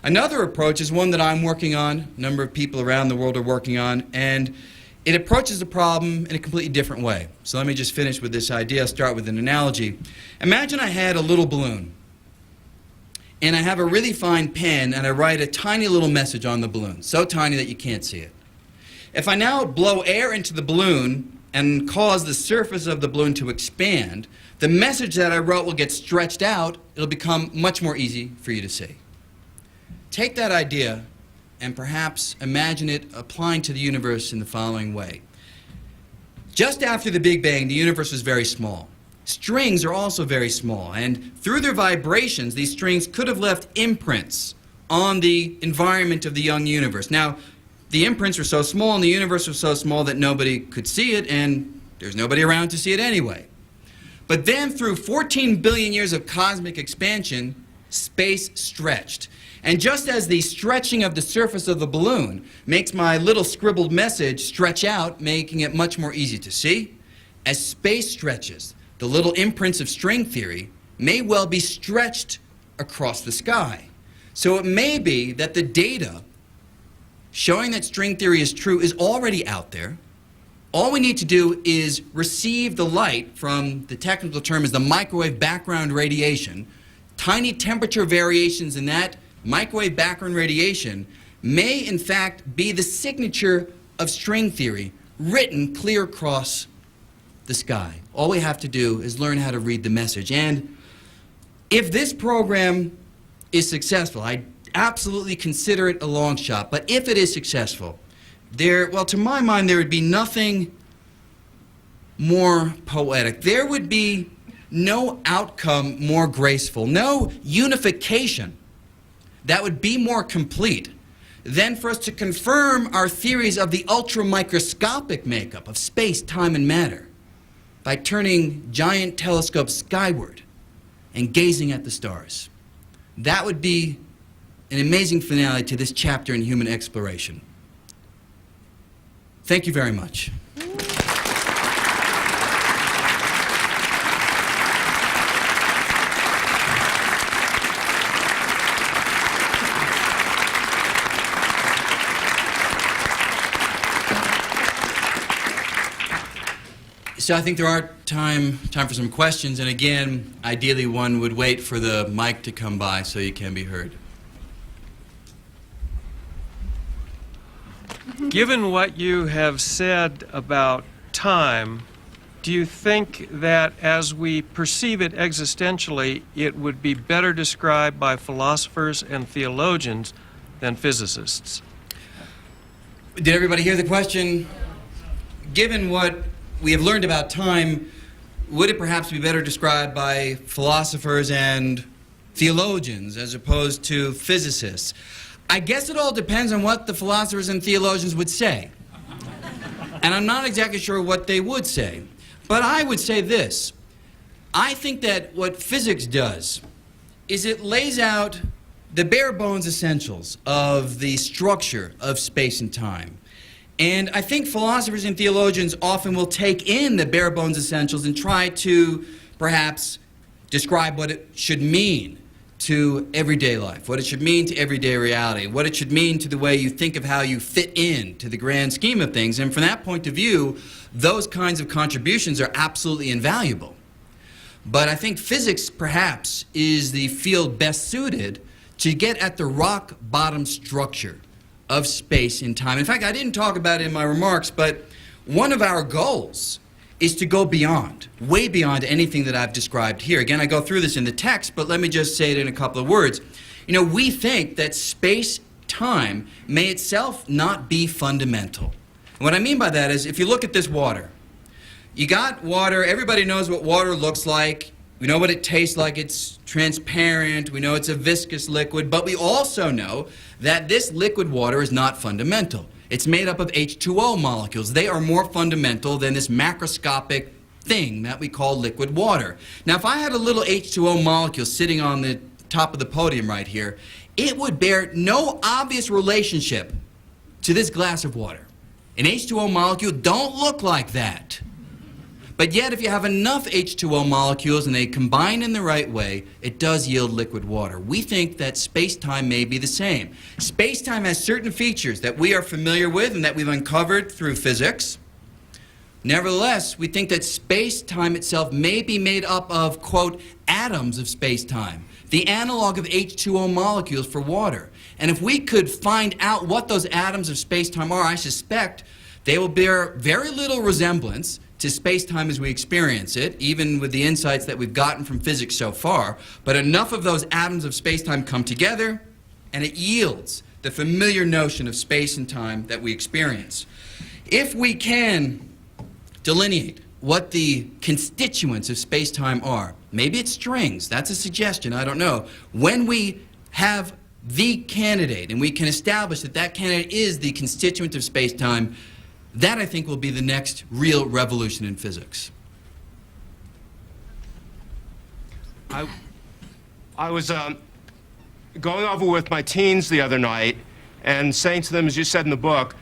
Another approach is one that I'm working on, a number of people around the world are working on, and it approaches the problem in a completely different way. So let me just finish with this idea. I'll start with an analogy. Imagine I had a little balloon, and I have a really fine pen, and I write a tiny little message on the balloon, so tiny that you can't see it. If I now blow air into the balloon and cause the surface of the balloon to expand, the message that I wrote will get stretched out. It'll become much more easy for you to see. Take that idea and perhaps imagine it applying to the universe in the following way. Just after the Big Bang, the universe was very small. Strings are also very small, and through their vibrations, these strings could have left imprints on the environment of the young universe. Now, the imprints were so small and the universe was so small that nobody could see it, and there's nobody around to see it anyway. But then through 14 billion years of cosmic expansion, space stretched. And just as the stretching of the surface of the balloon makes my little scribbled message stretch out, making it much more easy to see, as space stretches, the little imprints of string theory may well be stretched across the sky. So it may be that the data showing that string theory is true is already out there. All we need to do is receive the light from, the technical term is the microwave background radiation. Tiny temperature variations in that microwave background radiation may in fact be the signature of string theory written clear across the sky. All we have to do is learn how to read the message. And if this program is successful, I absolutely consider it a long shot, but if it is successful, well, to my mind, there would be nothing more poetic. There would be no outcome more graceful, no unification that would be more complete than for us to confirm our theories of the ultra-microscopic makeup of space, time, and matter by turning giant telescopes skyward and gazing at the stars. That would be an amazing finale to this chapter in human exploration. Thank you very much. So I think there are time for some questions, and again, ideally one would wait for the mic to come by so you can be heard. Given what you have said about time, do you think that as we perceive it existentially, it would be better described by philosophers and theologians than physicists? Did everybody hear the question? Given what we have learned about time, would it perhaps be better described by philosophers and theologians as opposed to physicists? I guess it all depends on what the philosophers and theologians would say. And I'm not exactly sure what they would say. But I would say this. I think that what physics does is it lays out the bare bones essentials of the structure of space and time. And I think philosophers and theologians often will take in the bare bones essentials and try to perhaps describe what it should mean to everyday life, what it should mean to everyday reality, what it should mean to the way you think of how you fit in to the grand scheme of things. And from that point of view, those kinds of contributions are absolutely invaluable. But I think physics, perhaps, is the field best suited to get at the rock-bottom structure of space and time. In fact, I didn't talk about it in my remarks, but one of our goals is to go beyond, way beyond anything that I've described here. Again, I go through this in the text, but let me just say it in a couple of words. You know, we think that space-time may itself not be fundamental. And what I mean by that is, if you look at this water, you got water, everybody knows what water looks like. We know what it tastes like. It's transparent. We know it's a viscous liquid. But we also know that this liquid water is not fundamental. It's made up of H2O molecules. They are more fundamental than this macroscopic thing that we call liquid water. Now, if I had a little H2O molecule sitting on the top of the podium right here, it would bear no obvious relationship to this glass of water. An H2O molecule don't look like that. But yet, if you have enough H2O molecules and they combine in the right way, it does yield liquid water. We think that space-time may be the same. Space-time has certain features that we are familiar with and that we've uncovered through physics. Nevertheless, we think that space-time itself may be made up of, quote, atoms of space-time, the analog of H2O molecules for water. And if we could find out what those atoms of space-time are, I suspect they will bear very little resemblance to space-time as we experience it, even with the insights that we've gotten from physics so far. But enough of those atoms of space-time come together, and it yields the familiar notion of space and time that we experience. If we can delineate what the constituents of space-time are, maybe it's strings, that's a suggestion, I don't know. When we have the candidate, and we can establish that that candidate is the constituent of space-time, that, I think, will be the next real revolution in physics. I was going over with my teens the other night and saying to them, as you said in the book,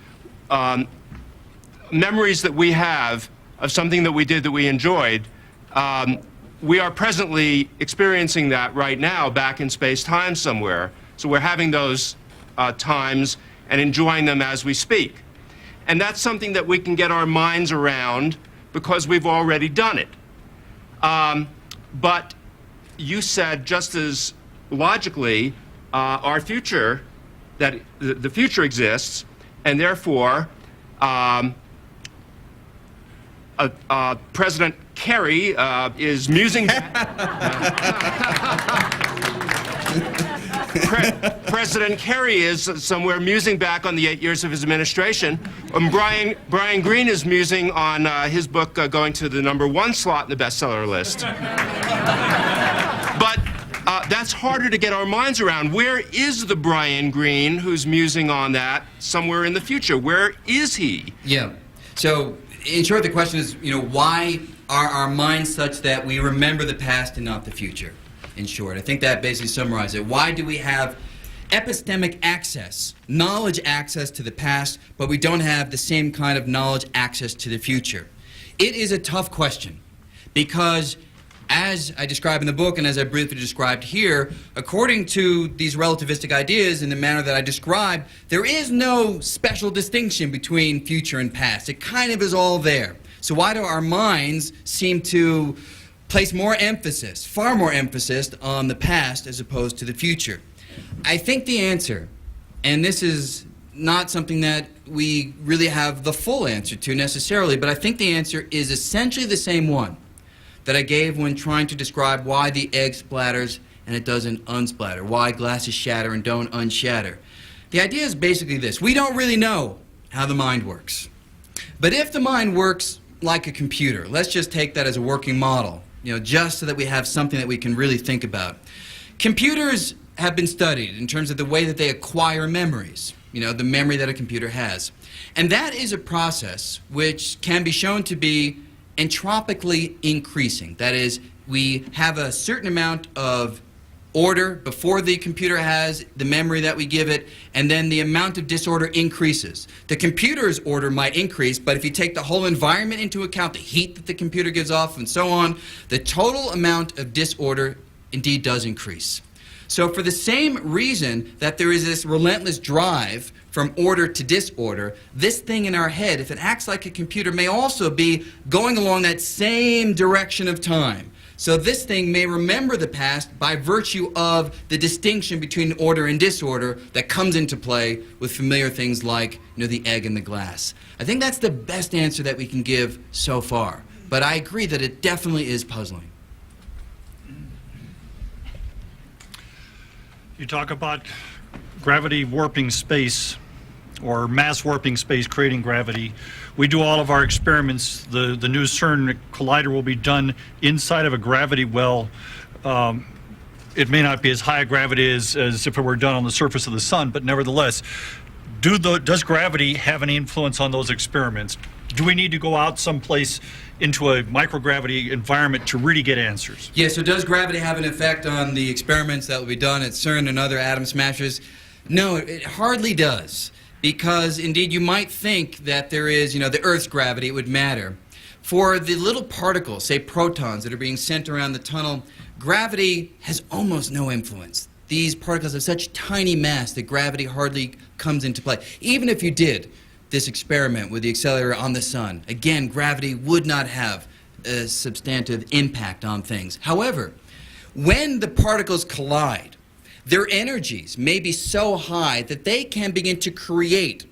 memories that we have of something that we did that we enjoyed, we are presently experiencing that right now back in space-time somewhere. So we're having those times and enjoying them as we speak. And that's something that we can get our minds around because we've already done it. But you said just as logically, our future, that the future exists, and therefore President Kerry is musing President Kerry is somewhere musing back on the 8 years of his administration. Brian Greene is musing on his book going to the #1 slot in the bestseller list. But that's harder to get our minds around. Where is the Brian Greene who's musing on that somewhere in the future? Where is he? Yeah. So, in short, the question is, why are our minds such that we remember the past and not the future? In short, I think that basically summarizes it. Why do we have epistemic access, knowledge access to the past, but we don't have the same kind of knowledge access to the future? It is a tough question because, as I describe in the book and as I briefly described here, according to these relativistic ideas in the manner that I described, there is no special distinction between future and past. It kind of is all there. So why do our minds seem to place more emphasis, far more emphasis, on the past as opposed to the future? I think the answer, and this is not something that we really have the full answer to necessarily, but I think the answer is essentially the same one that I gave when trying to describe why the egg splatters and it doesn't unsplatter, why glasses shatter and don't unshatter. The idea is basically this: we don't really know how the mind works. But if the mind works like a computer, let's just take that as a working model, just so that we have something that we can really think about. Computers have been studied in terms of the way that they acquire memories, the memory that a computer has. And that is a process which can be shown to be entropically increasing. That is, we have a certain amount of order before the computer has the memory that we give it, and then the amount of disorder increases. The computer's order might increase, but if you take the whole environment into account, the heat that the computer gives off and so on, the total amount of disorder indeed does increase. So for the same reason that there is this relentless drive from order to disorder, this thing in our head, if it acts like a computer, may also be going along that same direction of time. So this thing may remember the past by virtue of the distinction between order and disorder that comes into play with familiar things like the egg and the glass. I think that's the best answer that we can give so far. But I agree that it definitely is puzzling. You talk about gravity warping space, or mass warping space creating gravity. We do all of our experiments. The new CERN collider will be done inside of a gravity well. It may not be as high a gravity as if it were done on the surface of the sun, but nevertheless, does gravity have any influence on those experiments? Do we need to go out someplace into a microgravity environment to really get answers? Yeah, so does gravity have an effect on the experiments that will be done at CERN and other atom smashers? No, it hardly does. Because indeed you might think that there is, the Earth's gravity, it would matter. For the little particles, say protons, that are being sent around the tunnel, gravity has almost no influence. These particles have such tiny mass that gravity hardly comes into play. Even if you did this experiment with the accelerator on the sun, again, gravity would not have a substantive impact on things. However, when the particles collide, their energies may be so high that they can begin to create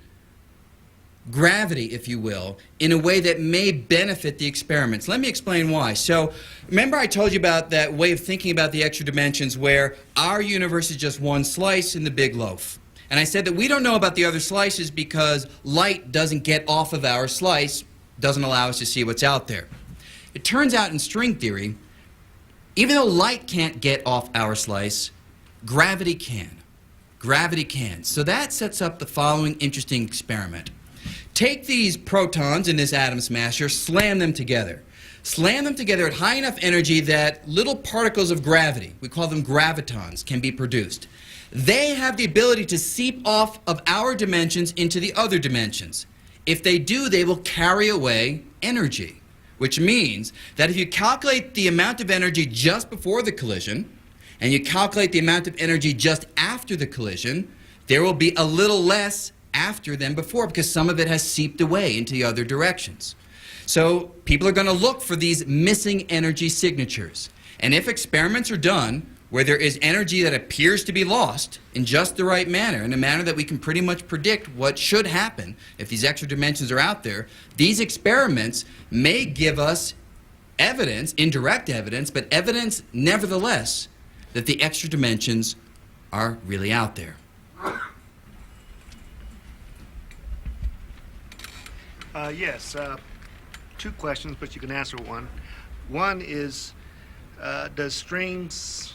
gravity, if you will, in a way that may benefit the experiments. Let me explain why. So, remember I told you about that way of thinking about the extra dimensions where our universe is just one slice in the big loaf. And I said that we don't know about the other slices because light doesn't get off of our slice, doesn't allow us to see what's out there. It turns out in string theory, even though light can't get off our slice, gravity can. Gravity can. So that sets up the following interesting experiment. Take these protons in this atom smasher, slam them together. Slam them together at high enough energy that little particles of gravity, we call them gravitons, can be produced. They have the ability to seep off of our dimensions into the other dimensions. If they do, they will carry away energy, which means that if you calculate the amount of energy just before the collision, and you calculate the amount of energy just after the collision, there will be a little less after than before because some of it has seeped away into the other directions. So people are going to look for these missing energy signatures. And if experiments are done where there is energy that appears to be lost in just the right manner, in a manner that we can pretty much predict what should happen if these extra dimensions are out there, these experiments may give us evidence, indirect evidence, but evidence nevertheless that the extra dimensions are really out there. Yes, two questions, but you can answer one. One is, what does strings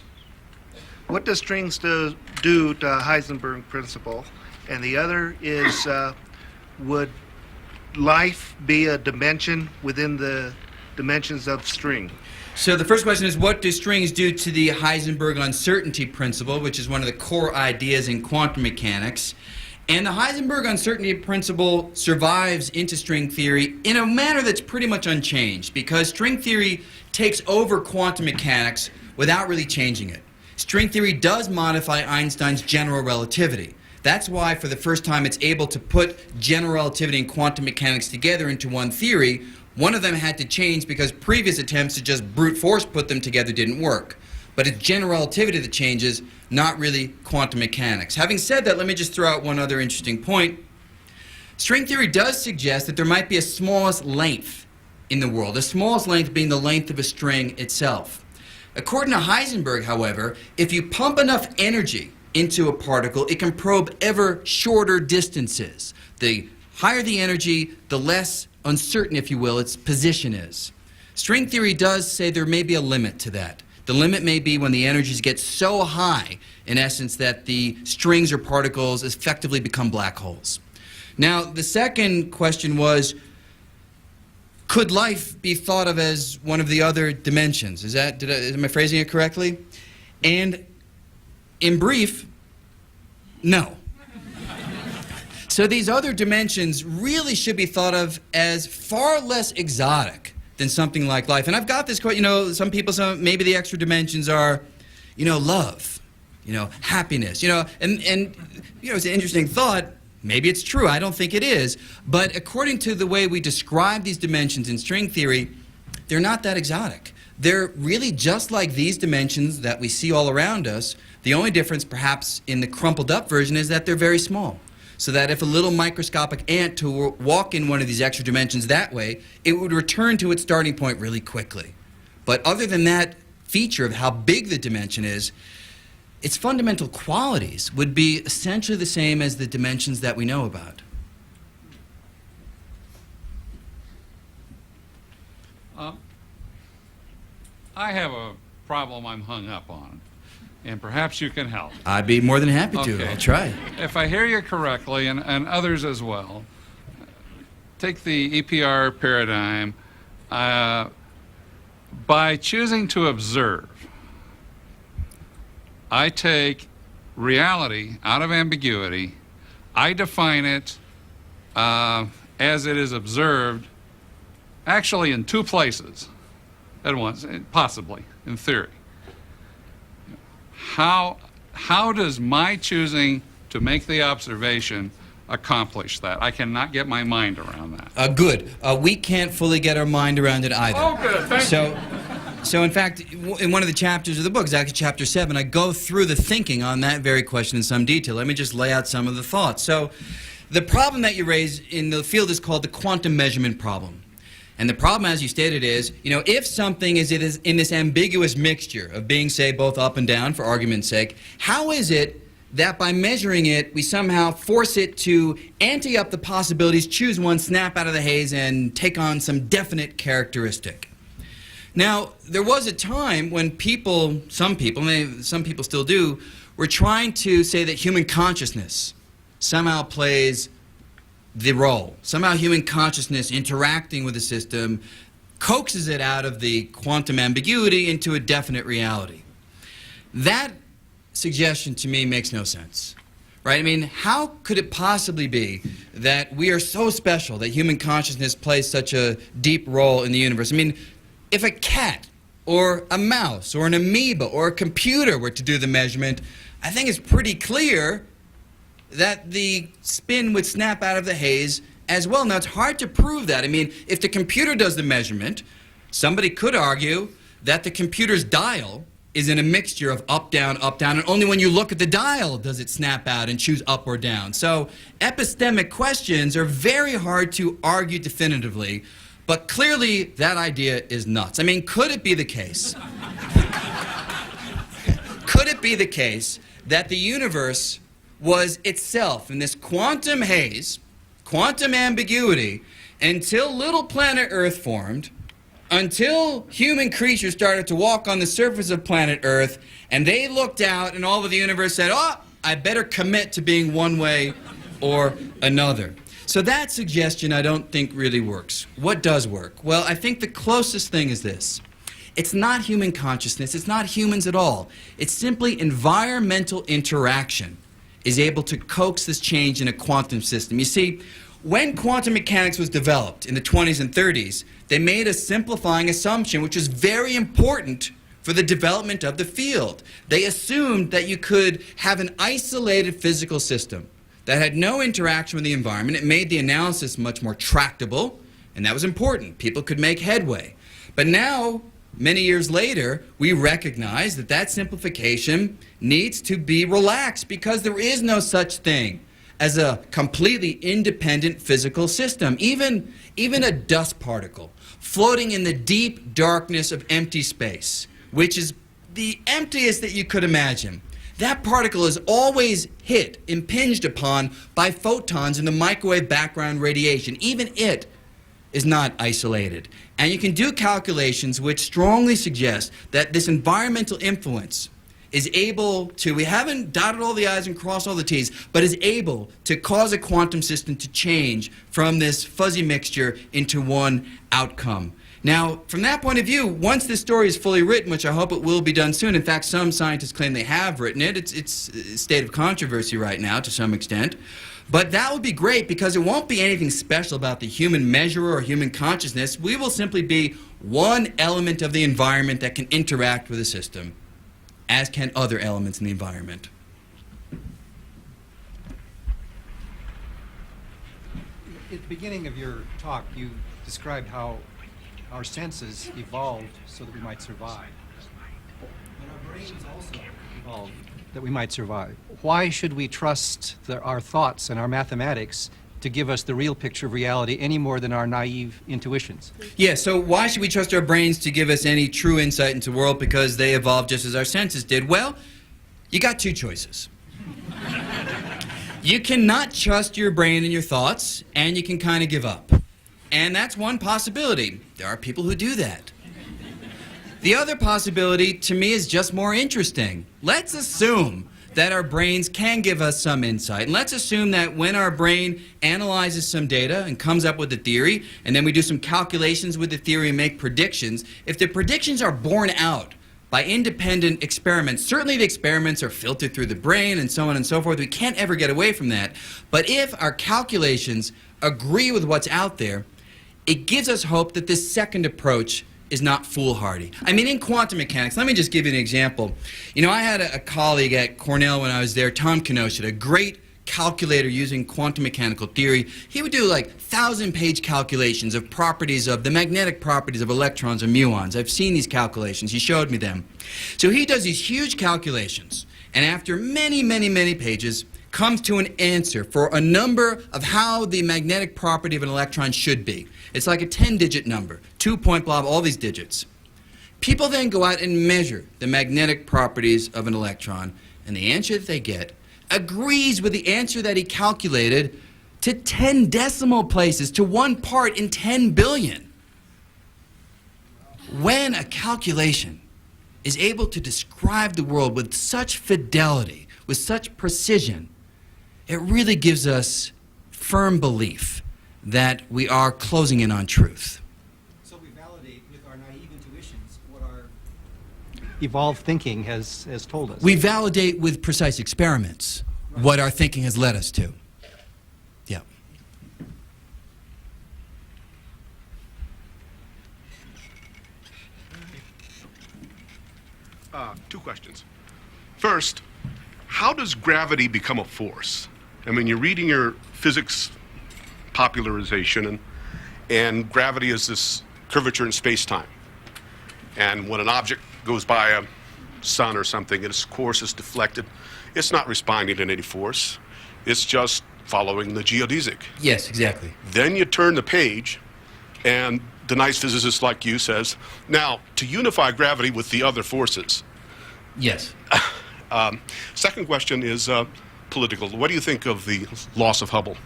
do to Heisenberg principle? And the other is, would life be a dimension within the dimensions of string? So the first question is, what do strings do to the Heisenberg uncertainty principle, which is one of the core ideas in quantum mechanics? And the Heisenberg uncertainty principle survives into string theory in a manner that's pretty much unchanged, because string theory takes over quantum mechanics without really changing it. String theory does modify Einstein's general relativity. That's why for the first time it's able to put general relativity and quantum mechanics together into one theory. One of them had to change because previous attempts to just brute force put them together didn't work. But it's general relativity that changes, not really quantum mechanics. Having said that, let me just throw out one other interesting point. String theory does suggest that there might be a smallest length in the world, the smallest length being the length of a string itself. According to Heisenberg, however, if you pump enough energy into a particle, it can probe ever shorter distances. The higher the energy, the less uncertain, if you will, its position is. String theory does say there may be a limit to that. The limit may be when the energies get so high, in essence, that the strings or particles effectively become black holes. Now, the second question was, could life be thought of as one of the other dimensions? Am I phrasing it correctly? And in brief, no. So these other dimensions really should be thought of as far less exotic than something like life. And I've got this quote, some people, maybe the extra dimensions are, love, happiness, and it's an interesting thought. Maybe it's true. I don't think it is. But according to the way we describe these dimensions in string theory, they're not that exotic. They're really just like these dimensions that we see all around us. The only difference, perhaps, in the crumpled up version is that they're very small. So that if a little microscopic ant to walk in one of these extra dimensions that way, it would return to its starting point really quickly. But other than that feature of how big the dimension is, its fundamental qualities would be essentially the same as the dimensions that we know about. I have a problem I'm hung up on, and perhaps you can help. I'd be more than happy to. Okay. I'll try. If I hear you correctly, and others as well, take the EPR paradigm. By choosing to observe, I take reality out of ambiguity. I define it as it is observed, actually in two places at once, possibly, in theory. How does my choosing to make the observation accomplish that? I cannot get my mind around that. Good. We can't fully get our mind around it either. Oh, good. Thank you. So in fact, in one of the chapters of the book, actually chapter 7, I go through the thinking on that very question in some detail. Let me just lay out some of the thoughts. So the problem that you raise in the field is called the quantum measurement problem. And the problem, as you stated, is, if something is in this ambiguous mixture of being, say, both up and down, for argument's sake, how is it that by measuring it, we somehow force it to ante up the possibilities, choose one, snap out of the haze, and take on some definite characteristic? Now, there was a time when some people still do, were trying to say that human consciousness somehow plays the role. Somehow human consciousness interacting with the system coaxes it out of the quantum ambiguity into a definite reality. That suggestion to me makes no sense, right? I mean, how could it possibly be that we are so special, that human consciousness plays such a deep role in the universe? I mean, if a cat or a mouse or an amoeba or a computer were to do the measurement, I think it's pretty clear that the spin would snap out of the haze as well. Now, it's hard to prove that. I mean, if the computer does the measurement, somebody could argue that the computer's dial is in a mixture of up, down, and only when you look at the dial does it snap out and choose up or down. So epistemic questions are very hard to argue definitively, but clearly that idea is nuts. I mean, could it be the case? Could it be the case that the universe was itself in this quantum haze, quantum ambiguity, until little planet Earth formed, until human creatures started to walk on the surface of planet Earth, and they looked out and all of the universe said, oh, I better commit to being one way or another. So that suggestion I don't think really works. What does work? Well, I think the closest thing is this. It's not human consciousness. It's not humans at all. It's simply environmental interaction is able to coax this change in a quantum system. You see, when quantum mechanics was developed in the 20s and 30s, they made a simplifying assumption which is very important for the development of the field. They assumed that you could have an isolated physical system that had no interaction with the environment. It made the analysis much more tractable, and that was important. People could make headway. But now, many years later, we recognize that that simplification needs to be relaxed because there is no such thing as a completely independent physical system. Even a dust particle floating in the deep darkness of empty space, which is the emptiest that you could imagine. That particle is always hit, impinged upon by photons in the microwave background radiation. Even it is not isolated. And you can do calculations which strongly suggest that this environmental influence is able to, we haven't dotted all the I's and crossed all the T's, but is able to cause a quantum system to change from this fuzzy mixture into one outcome. Now, from that point of view, once this story is fully written, which I hope it will be done soon, in fact, some scientists claim they have written it. It's a state of controversy right now to some extent. But that would be great because it won't be anything special about the human measurer or human consciousness. We will simply be one element of the environment that can interact with the system, as can other elements in the environment. At the beginning of your talk, you described how our senses evolved so that we might survive. And our brains also evolved that we might survive. Why should we trust our thoughts and our mathematics to give us the real picture of reality any more than our naive intuitions? Yeah, so why should we trust our brains to give us any true insight into the world because they evolved just as our senses did? Well, you got two choices. You cannot trust your brain and your thoughts, and you can kind of give up. And that's one possibility. There are people who do that. The other possibility, to me, is just more interesting. Let's assume that our brains can give us some insight. And let's assume that when our brain analyzes some data and comes up with a theory, and then we do some calculations with the theory and make predictions, if the predictions are borne out by independent experiments, certainly the experiments are filtered through the brain and so on and so forth. We can't ever get away from that. But if our calculations agree with what's out there, it gives us hope that this second approach is not foolhardy. I mean, in quantum mechanics, let me just give you an example. You know, I had a colleague at Cornell when I was there, Tom Kenosha, a great calculator using quantum mechanical theory. He would do like 1,000-page calculations of properties of the magnetic properties of electrons and muons. I've seen these calculations. He showed me them. So he does these huge calculations, and after many, many, many pages, comes to an answer for a number of how the magnetic property of an electron should be. It's like a 10-digit number, 2 point blah, all these digits. People then go out and measure the magnetic properties of an electron, and the answer that they get agrees with the answer that he calculated to 10 decimal places, to 1 part in 10 billion. When a calculation is able to describe the world with such fidelity, with such precision, it really gives us firm belief that we are closing in on truth. So we validate with our naive intuitions what our evolved thinking has told us. We validate with precise experiments what our thinking has led us to. Yeah. Two questions. First, how does gravity become a force? I mean, you're reading your physics popularization, and gravity is this curvature in space-time. And when an object goes by a sun or something and its course is deflected, it's not responding to any force. It's just following the geodesic. Yes, exactly. Then you turn the page, and the nice physicist like you says, now, to unify gravity with the other forces. Yes. Second question is political. What do you think of the loss of Hubble?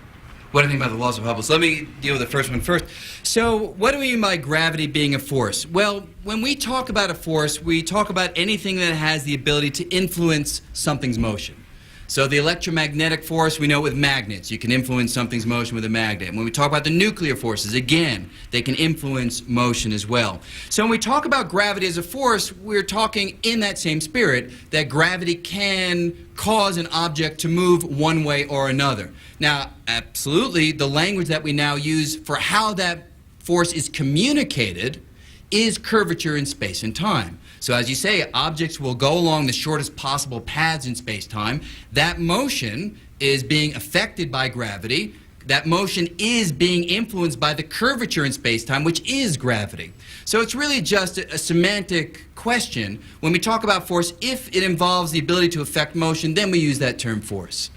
What do I think about the laws of Hubble? So let me deal with the first one first. So what do we mean by gravity being a force? Well, when we talk about a force, we talk about anything that has the ability to influence something's motion. So the electromagnetic force, we know with magnets. You can influence something's motion with a magnet. When we talk about the nuclear forces, again, they can influence motion as well. So when we talk about gravity as a force, we're talking in that same spirit that gravity can cause an object to move one way or another. Now, absolutely, the language that we now use for how that force is communicated is curvature in space and time. So as you say, objects will go along the shortest possible paths in space-time. That motion is being affected by gravity. that motion is being influenced by the curvature in space-time, which is gravity. So it's really just a semantic question. When we talk about force, if it involves the ability to affect motion, then we use that term force.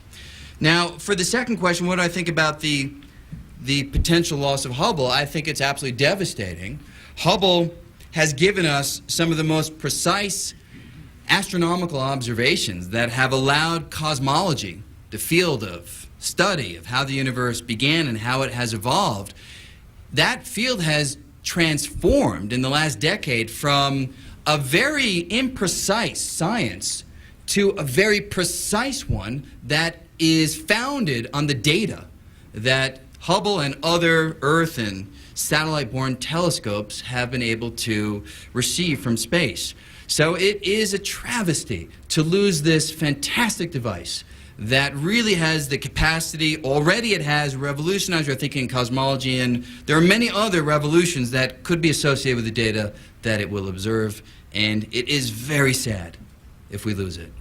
Now, for the second question, what do I think about the potential loss of Hubble? I think it's absolutely devastating. Hubble has given us some of the most precise astronomical observations that have allowed cosmology, the field of study of how the universe began and how it has evolved. That field has transformed in the last decade from a very imprecise science to a very precise one that is founded on the data that Hubble and other Earth and satellite-borne telescopes have been able to receive from space. So it is a travesty to lose this fantastic device that really has the capacity, already it has revolutionized our thinking in cosmology, and there are many other revolutions that could be associated with the data that it will observe, and it is very sad if we lose it.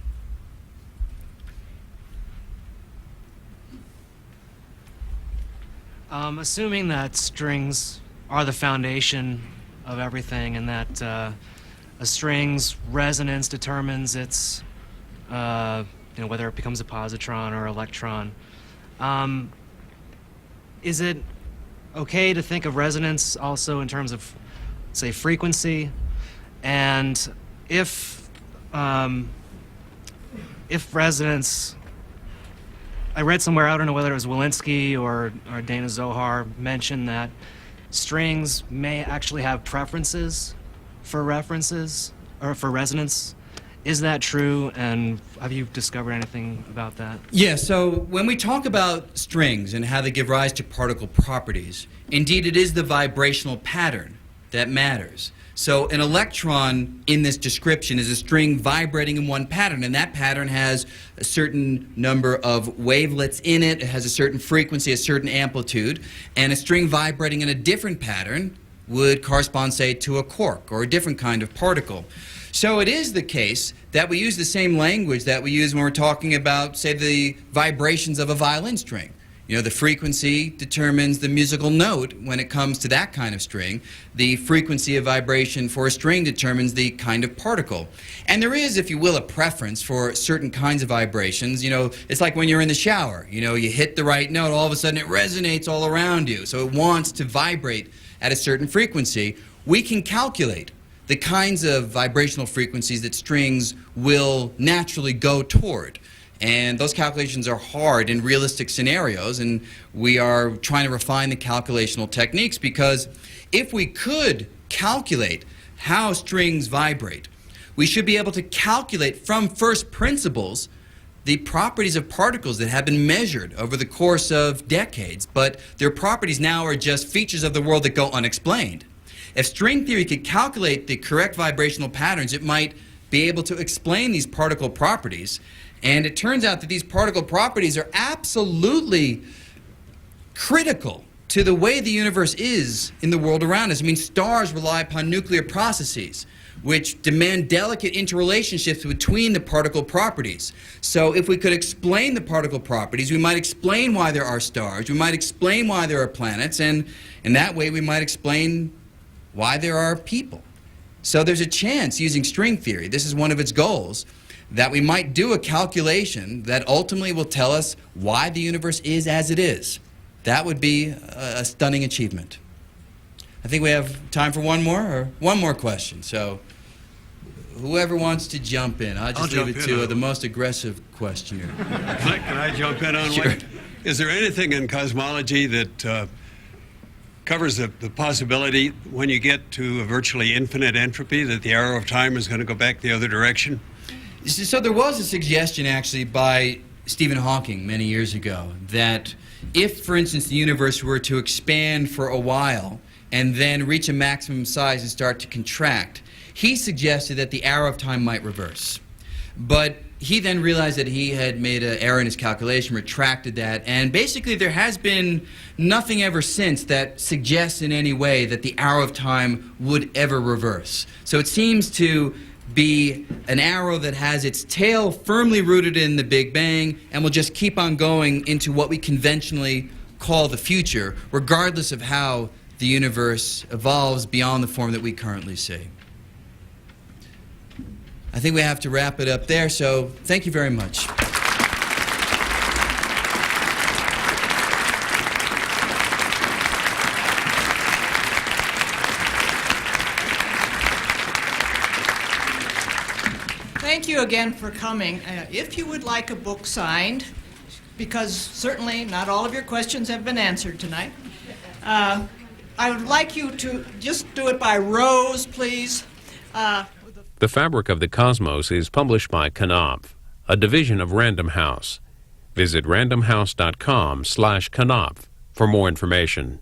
Assuming that strings are the foundation of everything and that a string's resonance determines its whether it becomes a positron or electron. Is it okay to think of resonance also in terms of, say, frequency? And if resonance, I read somewhere, I don't know whether it was Walensky or Dana Zohar, mentioned that strings may actually have preferences for references or for resonance. Is that true, and have you discovered anything about that? Yeah, so when we talk about strings and how they give rise to particle properties, indeed it is the vibrational pattern that matters. So an electron in this description is a string vibrating in one pattern, and that pattern has a certain number of wavelets in it, it has a certain frequency, a certain amplitude, and a string vibrating in a different pattern would correspond, say, to a quark or a different kind of particle. So it is the case that we use the same language that we use when we're talking about, say, the vibrations of a violin string. You know, the frequency determines the musical note when it comes to that kind of string. The frequency of vibration for a string determines the kind of particle. And there is, if you will, a preference for certain kinds of vibrations. You know, it's like when you're in the shower. You know, you hit the right note, all of a sudden it resonates all around you. So it wants to vibrate at a certain frequency. We can calculate the kinds of vibrational frequencies that strings will naturally go toward. And those calculations are hard in realistic scenarios, and we are trying to refine the calculational techniques, because if we could calculate how strings vibrate, we should be able to calculate from first principles the properties of particles that have been measured over the course of decades, but their properties now are just features of the world that go unexplained. If string theory could calculate the correct vibrational patterns, it might be able to explain these particle properties. And it turns out that these particle properties are absolutely critical to the way the universe is in the world around us. I mean, stars rely upon nuclear processes, which demand delicate interrelationships between the particle properties. So if we could explain the particle properties, we might explain why there are stars, we might explain why there are planets, and in that way we might explain why there are people. So there's a chance, using string theory, this is one of its goals, that we might do a calculation that ultimately will tell us why the universe is as it is. That would be a stunning achievement. I think we have time for one more question. So whoever wants to jump in, I'll just leave it to the most aggressive questioner. Can I jump in on Sure. one? Is there anything in cosmology that covers the possibility when you get to a virtually infinite entropy that the arrow of time is going to go back the other direction? So there was a suggestion actually by Stephen Hawking many years ago that if, for instance, the universe were to expand for a while and then reach a maximum size and start to contract, he suggested that the arrow of time might reverse. But he then realized that he had made an error in his calculation, retracted that, and basically there has been nothing ever since that suggests in any way that the arrow of time would ever reverse. So it seems to be an arrow that has its tail firmly rooted in the Big Bang and will just keep on going into what we conventionally call the future, regardless of how the universe evolves beyond the form that we currently see. I think we have to wrap it up there, so thank you very much. Thank you again for coming. If you would like a book signed, because certainly not all of your questions have been answered tonight, I would like you to just do it by rows, please. The Fabric of the Cosmos is published by Knopf, a division of Random House. Visit randomhouse.com/Knopf for more information.